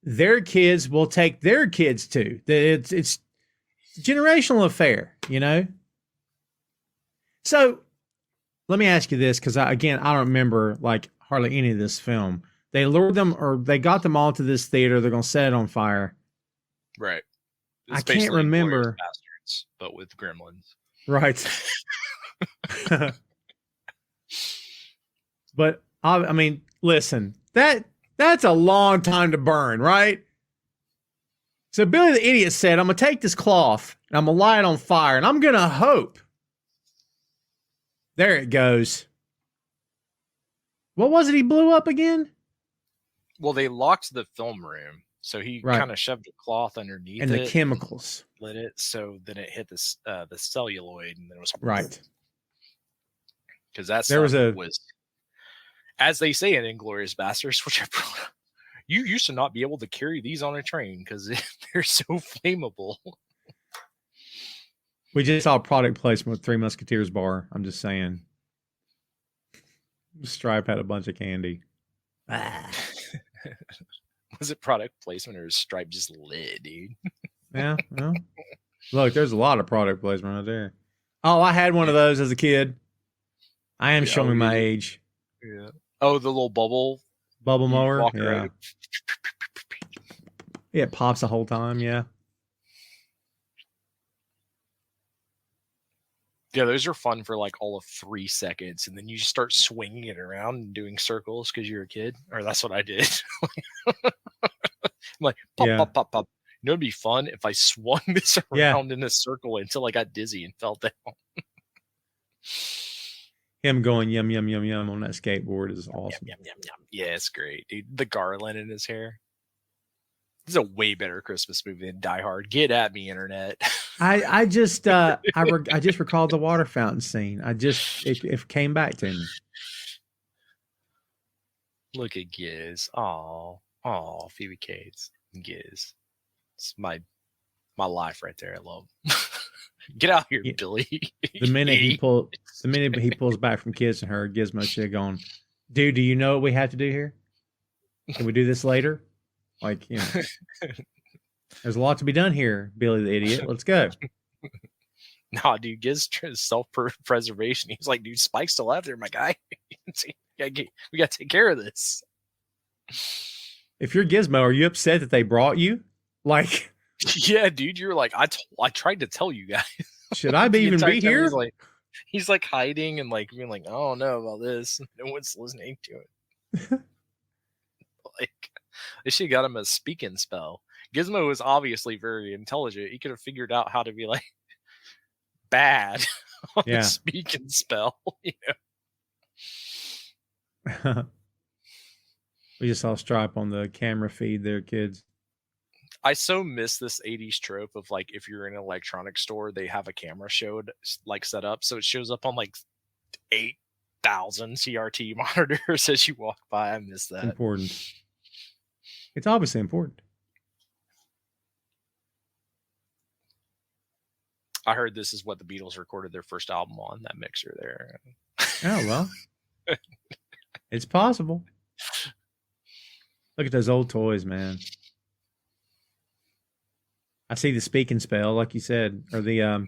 Their kids will take their kids to. It's a generational affair, you know? So let me ask you this, because I don't remember like hardly any of this film. They lured them, or they got them all to this theater. They're going to set it on fire. Right. I can't remember. Bastards, but with Gremlins. Right. But I mean, listen, that's a long time to burn, right? So Billy the Idiot said, I'm going to take this cloth and I'm going to light it on fire, and I'm going to hope. There it goes. What was it he blew up again? Well, they locked the film room, so he kind of shoved a cloth underneath and the chemicals lit it, so then it hit the celluloid, and then it was right. Because that was, as they say in Inglourious Basterds, which you used to not be able to carry these on a train because they're so flammable. We just saw product placement with Three Musketeers bar. I'm just saying. Stripe had a bunch of candy. Was it product placement, or is Stripe just lit, dude? Yeah. Well, look, there's a lot of product placement right there. Oh, I had one of those as a kid. I am showing my age. Yeah. Oh, the little bubble mower. Yeah. Yeah, it pops the whole time. Yeah. Yeah, those are fun for like all of 3 seconds, and then you just start swinging it around and doing circles because you're a kid. Or that's what I did. I'm like, pop, pop, pop, pop. You know, it'd be fun if I swung this around in a circle until I got dizzy and fell down. Him going yum, yum, yum, yum on that skateboard is awesome. Yum, yum, yum, yum. Yeah, it's great, dude. The garland in his hair. This is a way better Christmas movie than Die Hard. Get at me, internet. I just recalled the water fountain scene. It came back to me. Look at Giz. Oh, Phoebe Cates. Giz. It's my life right there. I love him. Get out here, Billy. The minute he pulls back from kissing her, Gizmo should have gone, dude, do you know what we have to do here? Can we do this later? Like, you know, there's a lot to be done here, Billy the Idiot. Let's go. Nah, dude, Giz self-preservation. He's like, dude, Spike's still out there, my guy. We got to take care of this. If you're Gizmo, are you upset that they brought you? Like, yeah, dude, you're like, I tried to tell you guys. Should I even be here? He's like hiding and like being like, I don't know about this. No one's listening to it. Like, they should have got him a speaking spell. Gizmo was obviously very intelligent. He could have figured out how to be like bad on the speaking spell. You know? We just saw Stripe on the camera feed there, kids. I so miss this 80s trope of like, if you're in an electronics store, they have a camera like set up. So it shows up on like 8,000 CRT monitors as you walk by. I miss that. Important. It's obviously important. I heard this is what the Beatles recorded their first album on, that mixer there. Oh, well. It's possible. Look at those old toys, man. I see the speaking spell, like you said, or the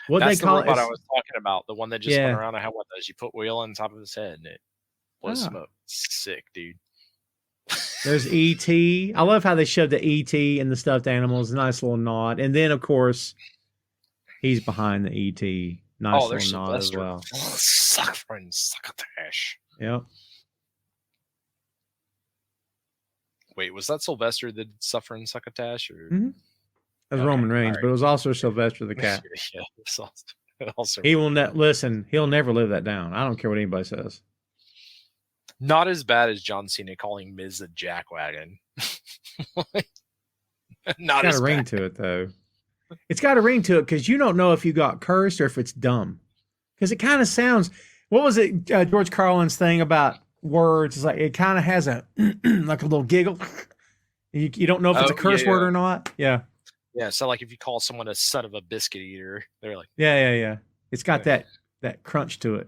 what That's they call the robot I was talking about, the one that just went around. I had one of those. You put wheel on top of his head, and it was smoke. Sick, dude. There's E.T. I love how they showed the E.T. and the stuffed animals. Nice little nod, and then of course he's behind the E.T. Nice little nod as well. Succotash. Yep. Wait, was that Sylvester that did Suffer and Succotash? Or That was Roman Reigns, but it was also Sylvester the cat. Yeah, also he will listen. He'll never live that down. I don't care what anybody says. Not as bad as John Cena calling Miz a jackwagon. Not as bad. It's got a ring to it, though. It's got a ring to it because you don't know if you got cursed or if it's dumb. Because it kind of sounds. What was it? George Carlin's thing about words is like it kind of has a like a little giggle. You don't know if it's a curse word or not. Yeah. Yeah. So like if you call someone a son of a biscuit eater, they're like, yeah. It's got that crunch to it.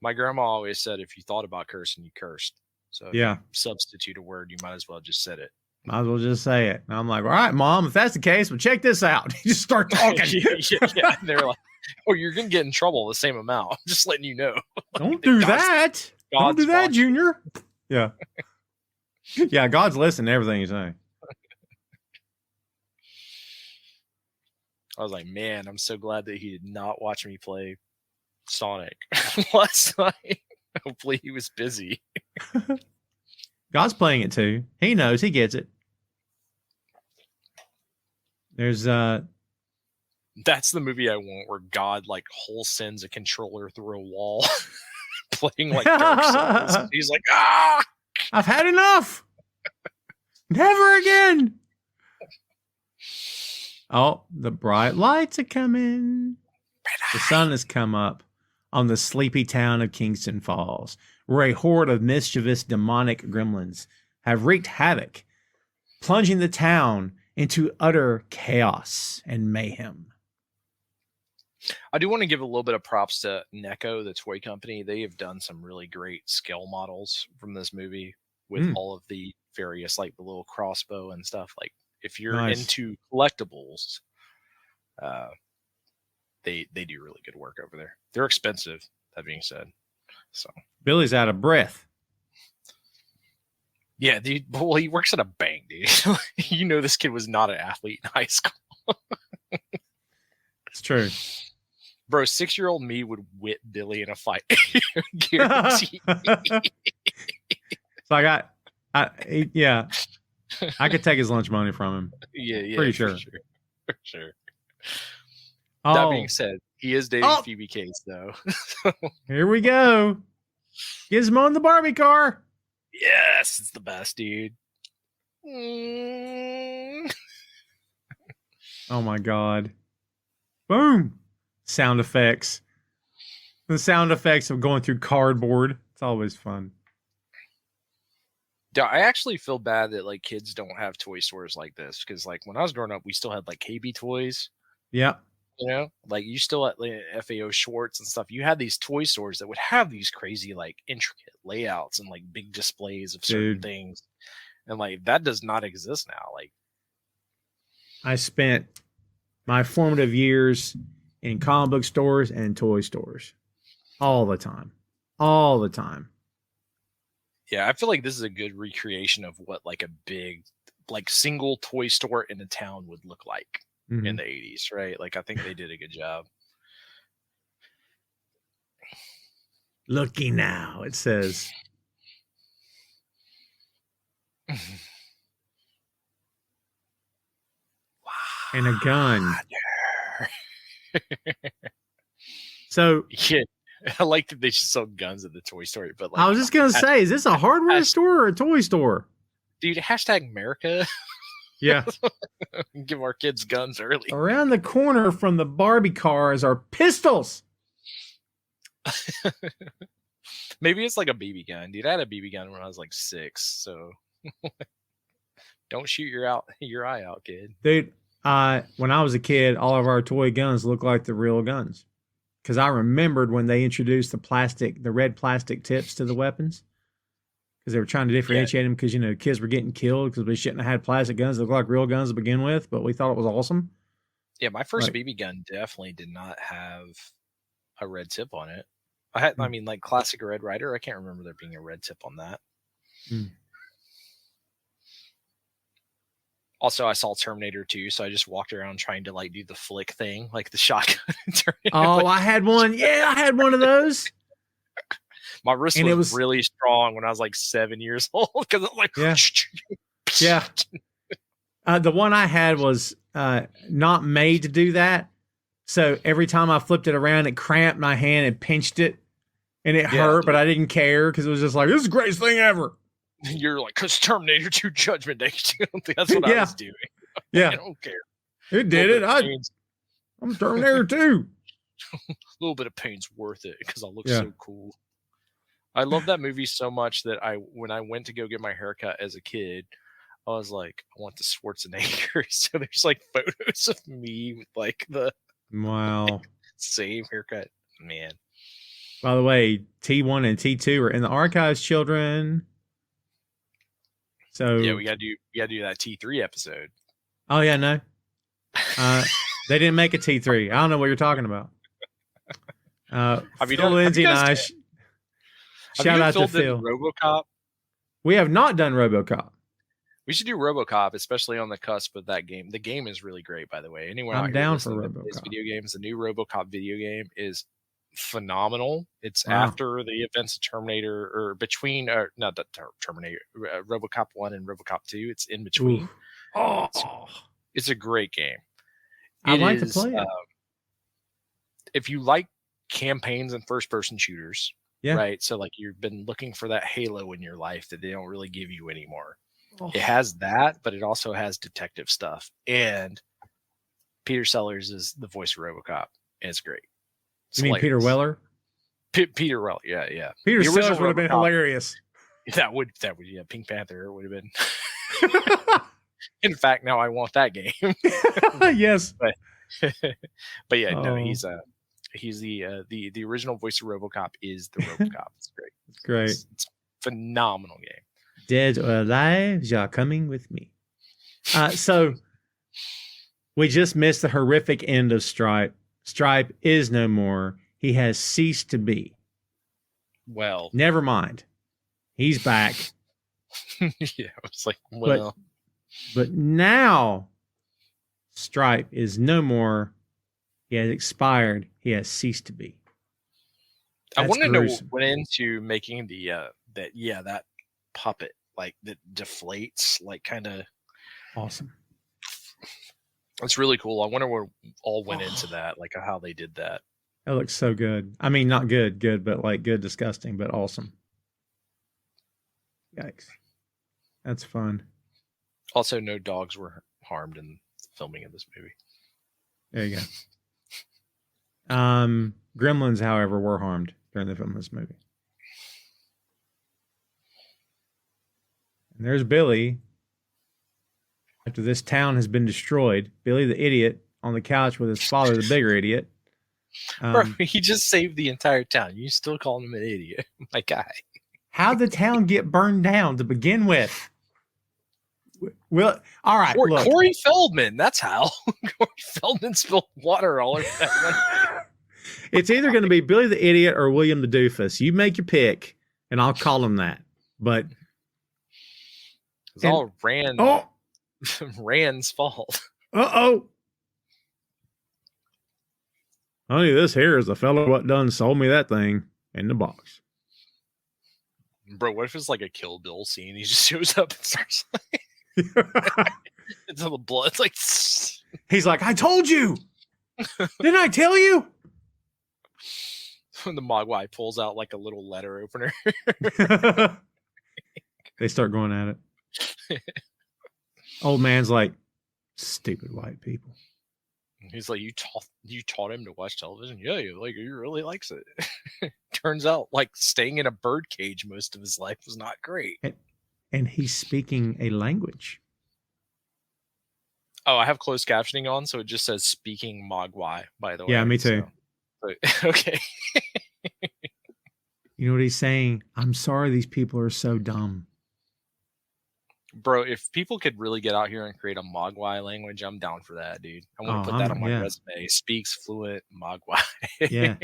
My grandma always said, if you thought about cursing, you cursed. So if you substitute a word, you might as well just said it. Might as well just say it. And I'm like, all right, Mom, if that's the case, well, check this out. You just start talking. Yeah. And they're like, oh, you're going to get in trouble the same amount. I'm just letting you know. Don't do that. Don't do that, Junior. Yeah. Yeah, God's listening to everything you say. I was like, man, I'm so glad that he did not watch me play Sonic last night. Hopefully he was busy. God's playing it too. He knows. He gets it. There's That's the movie I want, where God like whole sends a controller through a wall, playing like Dark Souls. He's like, I've had enough. Never again. Oh, the bright lights are coming. The sun has come up on the sleepy town of Kingston Falls, where a horde of mischievous demonic gremlins have wreaked havoc, plunging the town into utter chaos and mayhem. I do want to give a little bit of props to Neko, the toy company. They have done some really great scale models from this movie with all of the various, like the little crossbow and stuff. Like if you're into collectibles, they do really good work over there. They're expensive, that being said. So Billy's out of breath. Yeah, dude. Well, he works at a bank, dude. You know this kid was not an athlete in high school. It's true. Bro, 6-year-old me would whip Billy in a fight. Guaranteed. So I could take his lunch money from him. Yeah. Pretty sure. For sure. Oh. That being said, he is dating Phoebe Cates, though. Here we go. Gizmo in the Barbie car. Yes, it's the best, dude. Oh my God. Boom. Sound effects. The sound effects of going through cardboard. It's always fun. I actually feel bad that like kids don't have toy stores like this, because like when I was growing up, we still had like KB Toys. Yeah. You know, like you still at like, FAO Schwartz and stuff. You had these toy stores that would have these crazy like intricate layouts and like big displays of certain things, and like that does not exist now. Like, I spent my formative years in comic book stores and toy stores all the time. Yeah, I feel like this is a good recreation of what like a big, like single toy store in a town would look like. in the 80s, right? Like, I think they did a good job. Looky now, it says. Wow. And a gun. So yeah, I like that they just sell guns at the toy store. But like, I was just gonna say, is this a hardware store or a toy store? Dude, hashtag America. Yeah. Give our kids guns early. Around the corner from the Barbie cars are pistols. Maybe it's like a BB gun. Dude, I had a BB gun when I was like 6, so don't shoot your eye out, kid. Dude, when I was a kid, all of our toy guns looked like the real guns. Because I remembered when they introduced the red plastic tips to the weapons. Because they were trying to differentiate them because, kids were getting killed because we shouldn't have had plastic guns that look like real guns to begin with, but we thought it was awesome. Yeah, my first BB gun definitely did not have a red tip on it. I mean, like classic Red Ryder, I can't remember there being a red tip on that. Also, I saw Terminator 2, so I just walked around trying to like do the flick thing, like the shotgun. Oh, I had one. Yeah, I had one of those. My wrist was really strong when I was like 7 years old because I'm like, yeah. The one I had was not made to do that. So every time I flipped it around, it cramped my hand and pinched it, and it hurt, but I didn't care because it was just like, this is the greatest thing ever. You're like, because Terminator 2 Judgment Day. That's what I was doing. Yeah. I don't care. It did it. I'm Terminator 2. A little bit of pain's worth it because I look so cool. I love that movie so much that when I went to go get my haircut as a kid, I was like, I want the Schwarzenegger. So there's like photos of me with like the same haircut. Man. By the way, T1 and T2 are in the archives, children. So yeah, we gotta do that T3 episode. Oh yeah, no. They didn't make a T3. I don't know what you're talking about. Phil, Lindsay, and I. Shout out to Phil. RoboCop. We have not done RoboCop. We should do RoboCop, especially on the cusp of that game. The game is really great, by the way. Anyone I'm out down here for RoboCop. Video games, the new RoboCop video game is phenomenal. It's after the events of Terminator, or between, not the Terminator, RoboCop 1 and RoboCop 2. It's in between. Oh, it's a great game. I'd like to play it. If you like campaigns and first-person shooters, right? So like you've been looking for that Halo in your life that they don't really give you anymore. It has that, but it also has detective stuff. And Peter Sellers is the voice of RoboCop, and it's great. You mean Peter Weller? Peter Weller, yeah. Peter Sellers would have been hilarious. That would, Pink Panther would have been. In fact, now I want that game. Yes, but yeah, no, he's the original voice of RoboCop is the RoboCop. It's great. It's great. It's a phenomenal game. Dead or alive, you're coming with me. So we just missed the horrific end of Stripe. Stripe is no more. He has ceased to be. Well, never mind. He's back. Yeah, I was like, well. But now Stripe is no more. He has expired. He has ceased to be. I want to know what went into making that puppet, like, that deflates, like, kind of awesome. It's really cool. I wonder what all went into that, like how they did that. That looks so good. I mean, not good, but like good, disgusting, but awesome. Yikes. That's fun. Also, no dogs were harmed in the filming of this movie. There you go. Gremlins, however, were harmed during the film of this movie. And there's Billy. After this town has been destroyed, Billy the idiot on the couch with his father, the bigger idiot. Bro, he just saved the entire town. You still call him an idiot. My guy. How'd the town get burned down to begin with? Well, all right. Look. Corey Feldman. That's how. Corey Feldman spilled water all over that one. It's either going to be Billy the idiot or William the doofus. You make your pick, and I'll call him that. But it's all Rand's fault. Uh-oh. Honey, this here is the fellow what done sold me that thing in the box. Bro, what if it's like a Kill Bill scene? He just shows up and starts like until the blood's like he's like, I told you. Didn't I tell you? When the Mogwai pulls out like a little letter opener. They start going at it. Old man's like, stupid white people. He's like, you taught him to watch television? Yeah, he really likes it. Turns out like staying in a bird cage most of his life was not great. And he's speaking a language. Oh, I have closed captioning on, so it just says speaking Mogwai, by the way. Yeah, me too. So, okay. You know what he's saying? I'm sorry these people are so dumb. Bro, if people could really get out here and create a Mogwai language, I'm down for that, dude. I want to put that on my resume. Speaks fluent Mogwai. Yeah.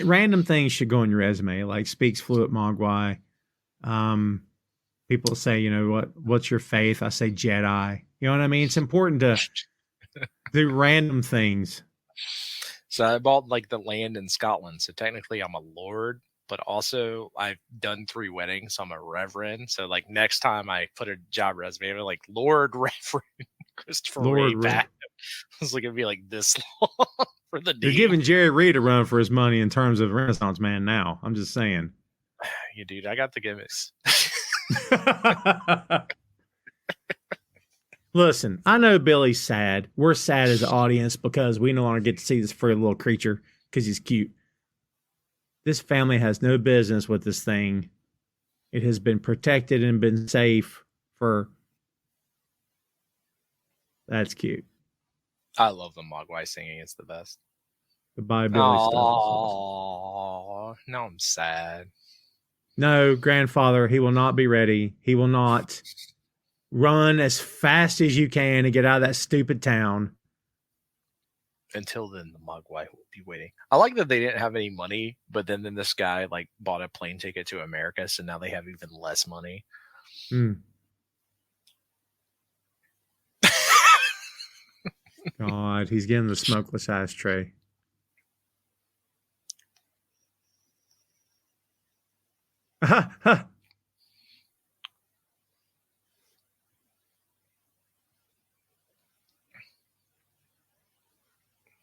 Random things should go on your resume, like speaks fluent Mogwai. People say, you know, what's your faith? I say Jedi. You know what I mean? It's important to do random things. So I bought like the land in Scotland. So technically I'm a lord, but also I've done 3 weddings. So I'm a reverend. So like next time I put a job resume, I'm like Lord Reverend Christopher Ray Patton. It's like, it'd be like this long for the name. You're giving Jerry Reed a run for his money in terms of Renaissance man now. I'm just saying. Yeah, dude, I got the gimmicks. Listen, I know Billy's sad. We're sad as an audience because we no longer get to see this furry little creature because he's cute. This family has no business with this thing. It has been protected and been safe for... That's cute. I love the Mogwai singing. It's the best. Goodbye, Billy. Oh, now I'm sad. No, grandfather, he will not be ready. He will not run as fast as you can to get out of that stupid town. Until then, the Mogwai will be waiting. I like that they didn't have any money, but then this guy like bought a plane ticket to America, so now they have even less money. God, he's getting the smokeless ashtray.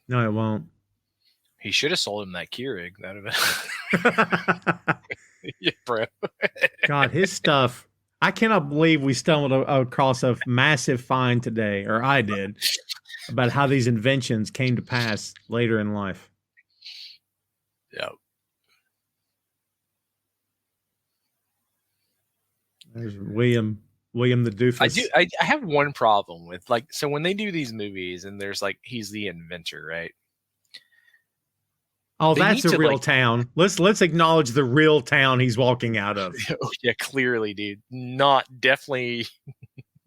No, it won't. He should have sold him that Keurig. That would have been... Yeah, bro. God, his stuff. I cannot believe we stumbled across a massive find today, or I did, about how these inventions came to pass later in life. Yep. There's William the Doofus. I have one problem with like, so when they do these movies and there's like, he's the inventor, right? Oh, that's a real town. Let's acknowledge the real town he's walking out of. Yeah, clearly, dude. Not definitely.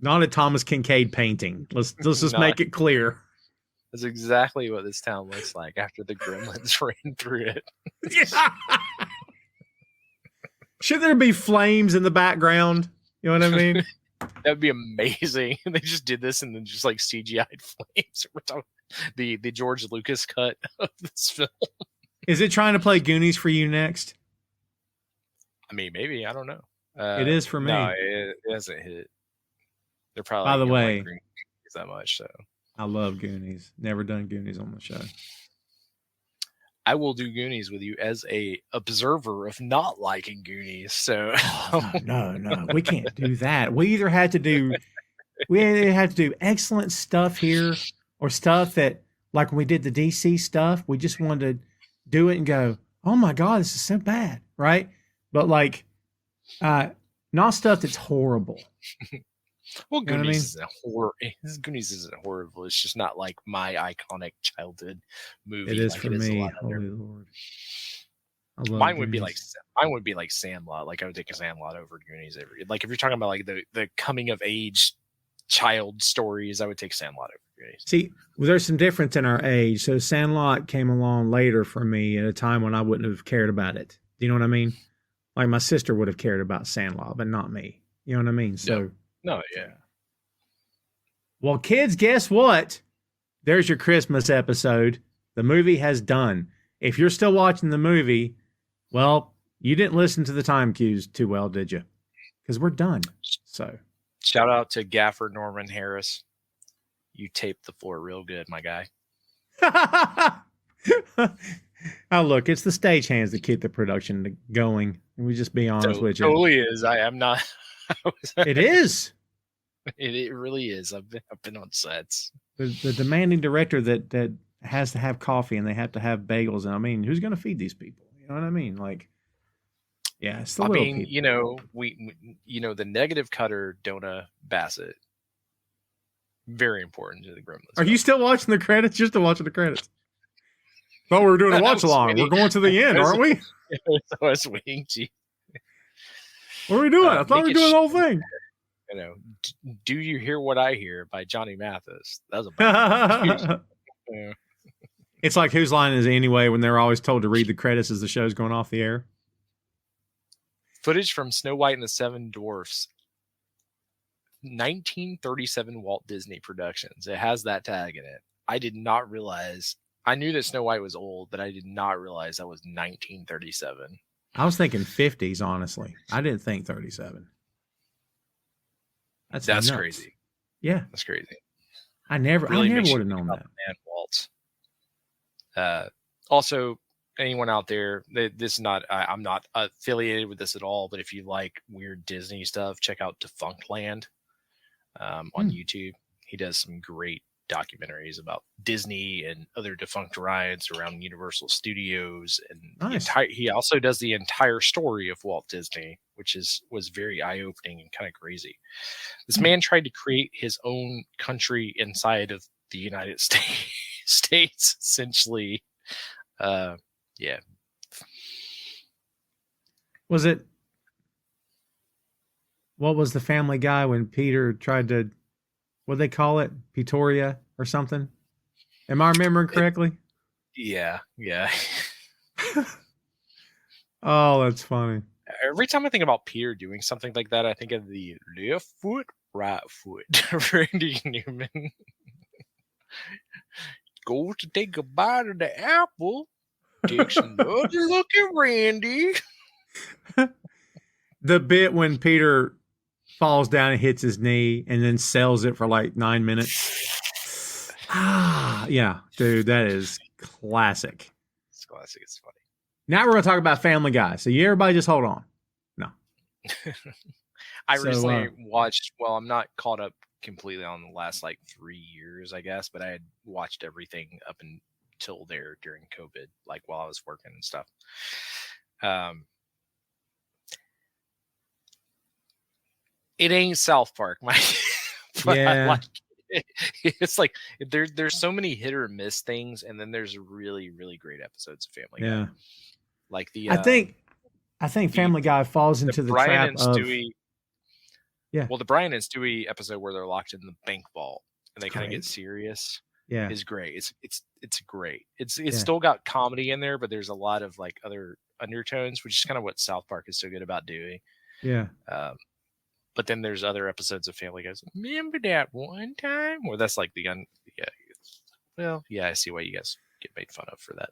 Not a Thomas Kincaid painting. Let's just make it clear. That's exactly what this town looks like after the Gremlins ran through it. Yeah. Should there be flames in the background? You know what I mean? That'd be amazing. They just did this and then just like CGI'd flames. We're talking the George Lucas cut of this film. Is it trying to play Goonies for you next? I mean, maybe. I don't know. It is for me. No, it hasn't hit. They're probably by the way, like that much. So I love Goonies. Never done Goonies on the show. I will do Goonies with you as a observer of not liking Goonies. So no, we can't do that. We either had to do excellent stuff here, or stuff that, like when we did the DC stuff, we just wanted to do it and go, oh my God, this is so bad, right? But like, not stuff that's horrible. Well, Goonies isn't horror. Goonies isn't horrible. It's just not like my iconic childhood movie. It is like for me. Holy Lord. Mine would be like Sandlot. Like I would take a Sandlot over Goonies like if you're talking about like the coming of age child stories, I would take Sandlot over Goonies. See, there's some difference in our age. So Sandlot came along later for me at a time when I wouldn't have cared about it. Do you know what I mean? Like my sister would have cared about Sandlot, but not me. You know what I mean? So no, yeah. Well, kids, guess what? There's your Christmas episode. The movie has done. If you're still watching the movie, well, you didn't listen to the time cues too well, did you? Because we're done. So, shout out to Gaffer Norman Harris. You taped the floor real good, my guy. Oh, look, it's the stagehands that keep the production going. We just be honest with you. It totally is. I am not. It is. It really is. I've been on sets. The demanding director that has to have coffee and they have to have bagels. And I mean, who's going to feed these people? You know what I mean? Like, yeah, it's the little people. You know, we the negative cutter, Donna Bassett. Very important to the Gremlins. Are you still watching the credits? You're still watching the credits. Thought we were doing a watch along. We're going to the end, aren't we? I was waiting to. What are we doing? I thought we were doing the whole thing. You know, Do You Hear What I Hear by Johnny Mathis. That was a yeah. It's like whose line is it anyway when they're always told to read the credits as the show's going off the air? Footage from Snow White and the Seven Dwarfs. 1937 Walt Disney Productions. It has that tag in it. I did not realize. I knew that Snow White was old, but I did not realize that was 1937. I was thinking 50s, honestly. I didn't think 37. That's crazy. Yeah, that's crazy. I never would have known that. Man, Walt. Also, anyone out there, this is not. I'm not affiliated with this at all. But if you like weird Disney stuff, check out Defunctland on YouTube. He does some great documentaries about Disney and other defunct rides around Universal Studios, and nice. He also does the entire story of Walt Disney, which was very eye-opening and kind of crazy. This man tried to create his own country inside of the United States, essentially. Yeah. Was it? What was the Family Guy when Peter tried to? What they call it? Pretoria or something? Am I remembering correctly? Yeah. Oh, that's funny. Every time I think about Peter doing something like that, I think of the left foot, right foot. Randy Newman. Go to take a bite of the apple. Takes another look at Randy. The bit when Peter falls down and hits his knee and then sells it for like 9 minutes. Yeah, dude, that is classic. It's classic. It's funny. Now we're going to talk about Family Guy. So everybody just hold on. No. I recently watched, I'm not caught up completely on the last like 3 years, I guess, but I had watched everything up until there during COVID, like while I was working and stuff. It ain't South Park, Mike. Yeah. It's like there's so many hit or miss things, and then there's really, really great episodes of Family Guy. Yeah. Like the I think Family Guy falls into the Brian trap and of Stewie. Yeah. Well, the Brian and Stewie episode where they're locked in the bank vault and they kind of get serious. Yeah. Is great. It's great. It's still got comedy in there, but there's a lot of like other undertones, which is kind of what South Park is so good about doing. Yeah. But then there's other episodes of Family Guy. Remember that one time? Where that's like I see why you guys get made fun of for that.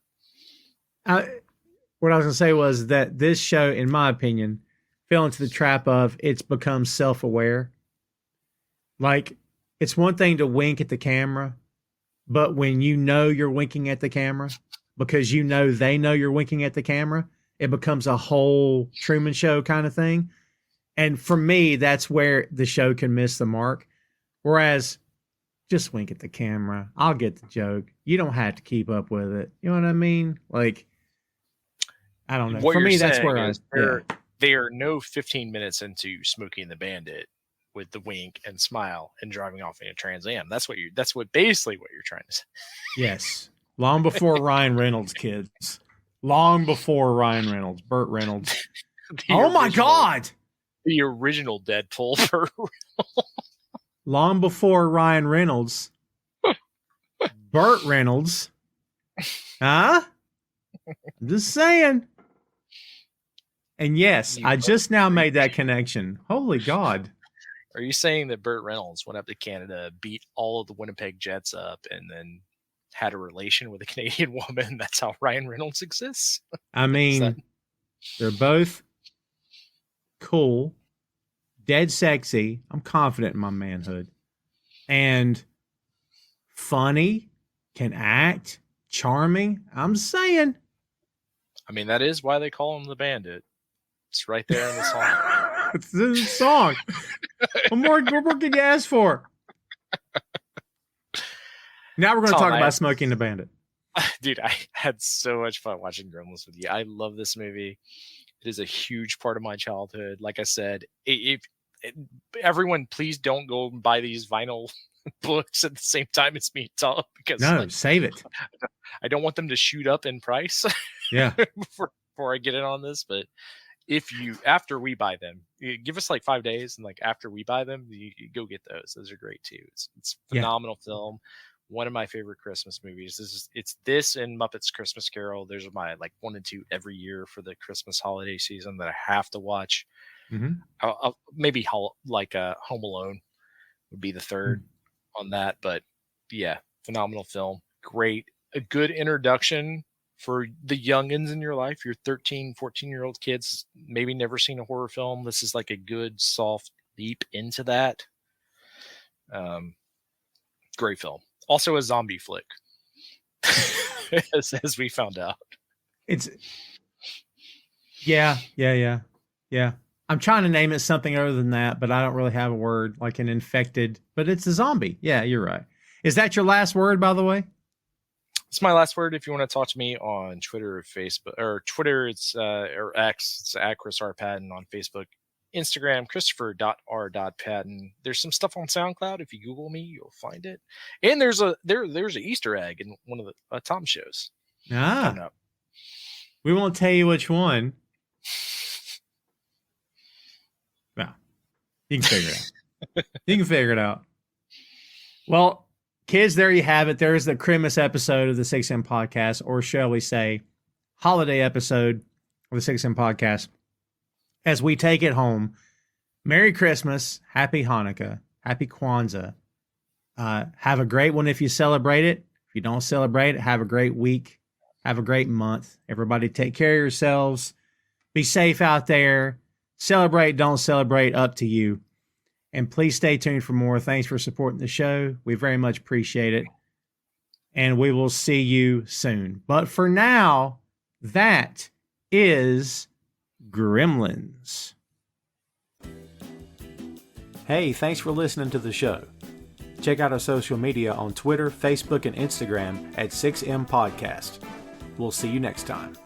What I was going to say was that this show, in my opinion, fell into the trap of it's become self-aware. Like, it's one thing to wink at the camera, but when you know you're winking at the camera, because you know they know you're winking at the camera, it becomes a whole Truman Show kind of thing. And for me, that's where the show can miss the mark. Whereas, just wink at the camera. I'll get the joke. You don't have to keep up with it. You know what I mean? Like, I don't know. What for me, that's saying where they are no 15 minutes into Smokey and the Bandit with the wink and smile and driving off in a Trans Am. That's basically what you're trying to say. Yes. Long before Ryan Reynolds, kids. Long before Ryan Reynolds, Burt Reynolds. Oh my God. The original Deadpool. Long before Ryan Reynolds, Burt Reynolds. Huh? I'm just saying. And yes, I just now made that connection. Holy God. Are you saying that Burt Reynolds went up to Canada, beat all of the Winnipeg Jets up, and then had a relation with a Canadian woman. That's how Ryan Reynolds exists. I mean, they're both cool, dead sexy. I'm confident in my manhood. And funny, can act, charming. I'm saying. I mean, that is why they call him the Bandit. It's right there in the song. It's in the song. What more can you ask for? Now we're going to talk about Smokey and the Bandit. Dude, I had so much fun watching Gremlins with you. I love this movie. It is a huge part of my childhood. Like I said, everyone, please don't go and buy these vinyl books at the same time as me, Tom, because save it. I don't want them to shoot up in price. Yeah. before I get in on this, but after we buy them, you give us like 5 days, and like after we buy them, you go get those. Those are great too. It's phenomenal film. One of my favorite Christmas movies. It's this and Muppets Christmas Carol. Those are my like 1 and 2 every year for the Christmas holiday season that I have to watch. Mm-hmm. I'll maybe Home Alone would be the third on that, but yeah, phenomenal film. Great, a good introduction for the youngins in your life. Your 13, 14-year-old kids maybe never seen a horror film. This is like a good soft leap into that. Great film. Also a zombie flick, as we found out. Yeah. I'm trying to name it something other than that, but I don't really have a word, like an infected, but it's a zombie. Yeah, you're right. Is that your last word, by the way? It's my last word. If you want to talk to me on Twitter or Facebook, or Twitter, it's or X, it's at Chris R. Patton on Facebook. Instagram, Christopher.R.Patton. There's some stuff on SoundCloud. If you Google me, you'll find it. And there's an Easter egg in one of the Tom shows. We won't tell you which one. No, you can figure it out. Well, kids, there you have it. There's the Christmas episode of the 6M podcast, or shall we say, holiday episode of the 6M podcast. As we take it home, Merry Christmas, Happy Hanukkah, Happy Kwanzaa. Have a great one if you celebrate it. If you don't celebrate it, have a great week. Have a great month. Everybody take care of yourselves. Be safe out there. Celebrate, don't celebrate, up to you. And please stay tuned for more. Thanks for supporting the show. We very much appreciate it. And we will see you soon. But for now, that is Gremlins. Hey, thanks for listening to the show. Check out our social media on Twitter, Facebook, and Instagram at 6M Podcast. We'll see you next time.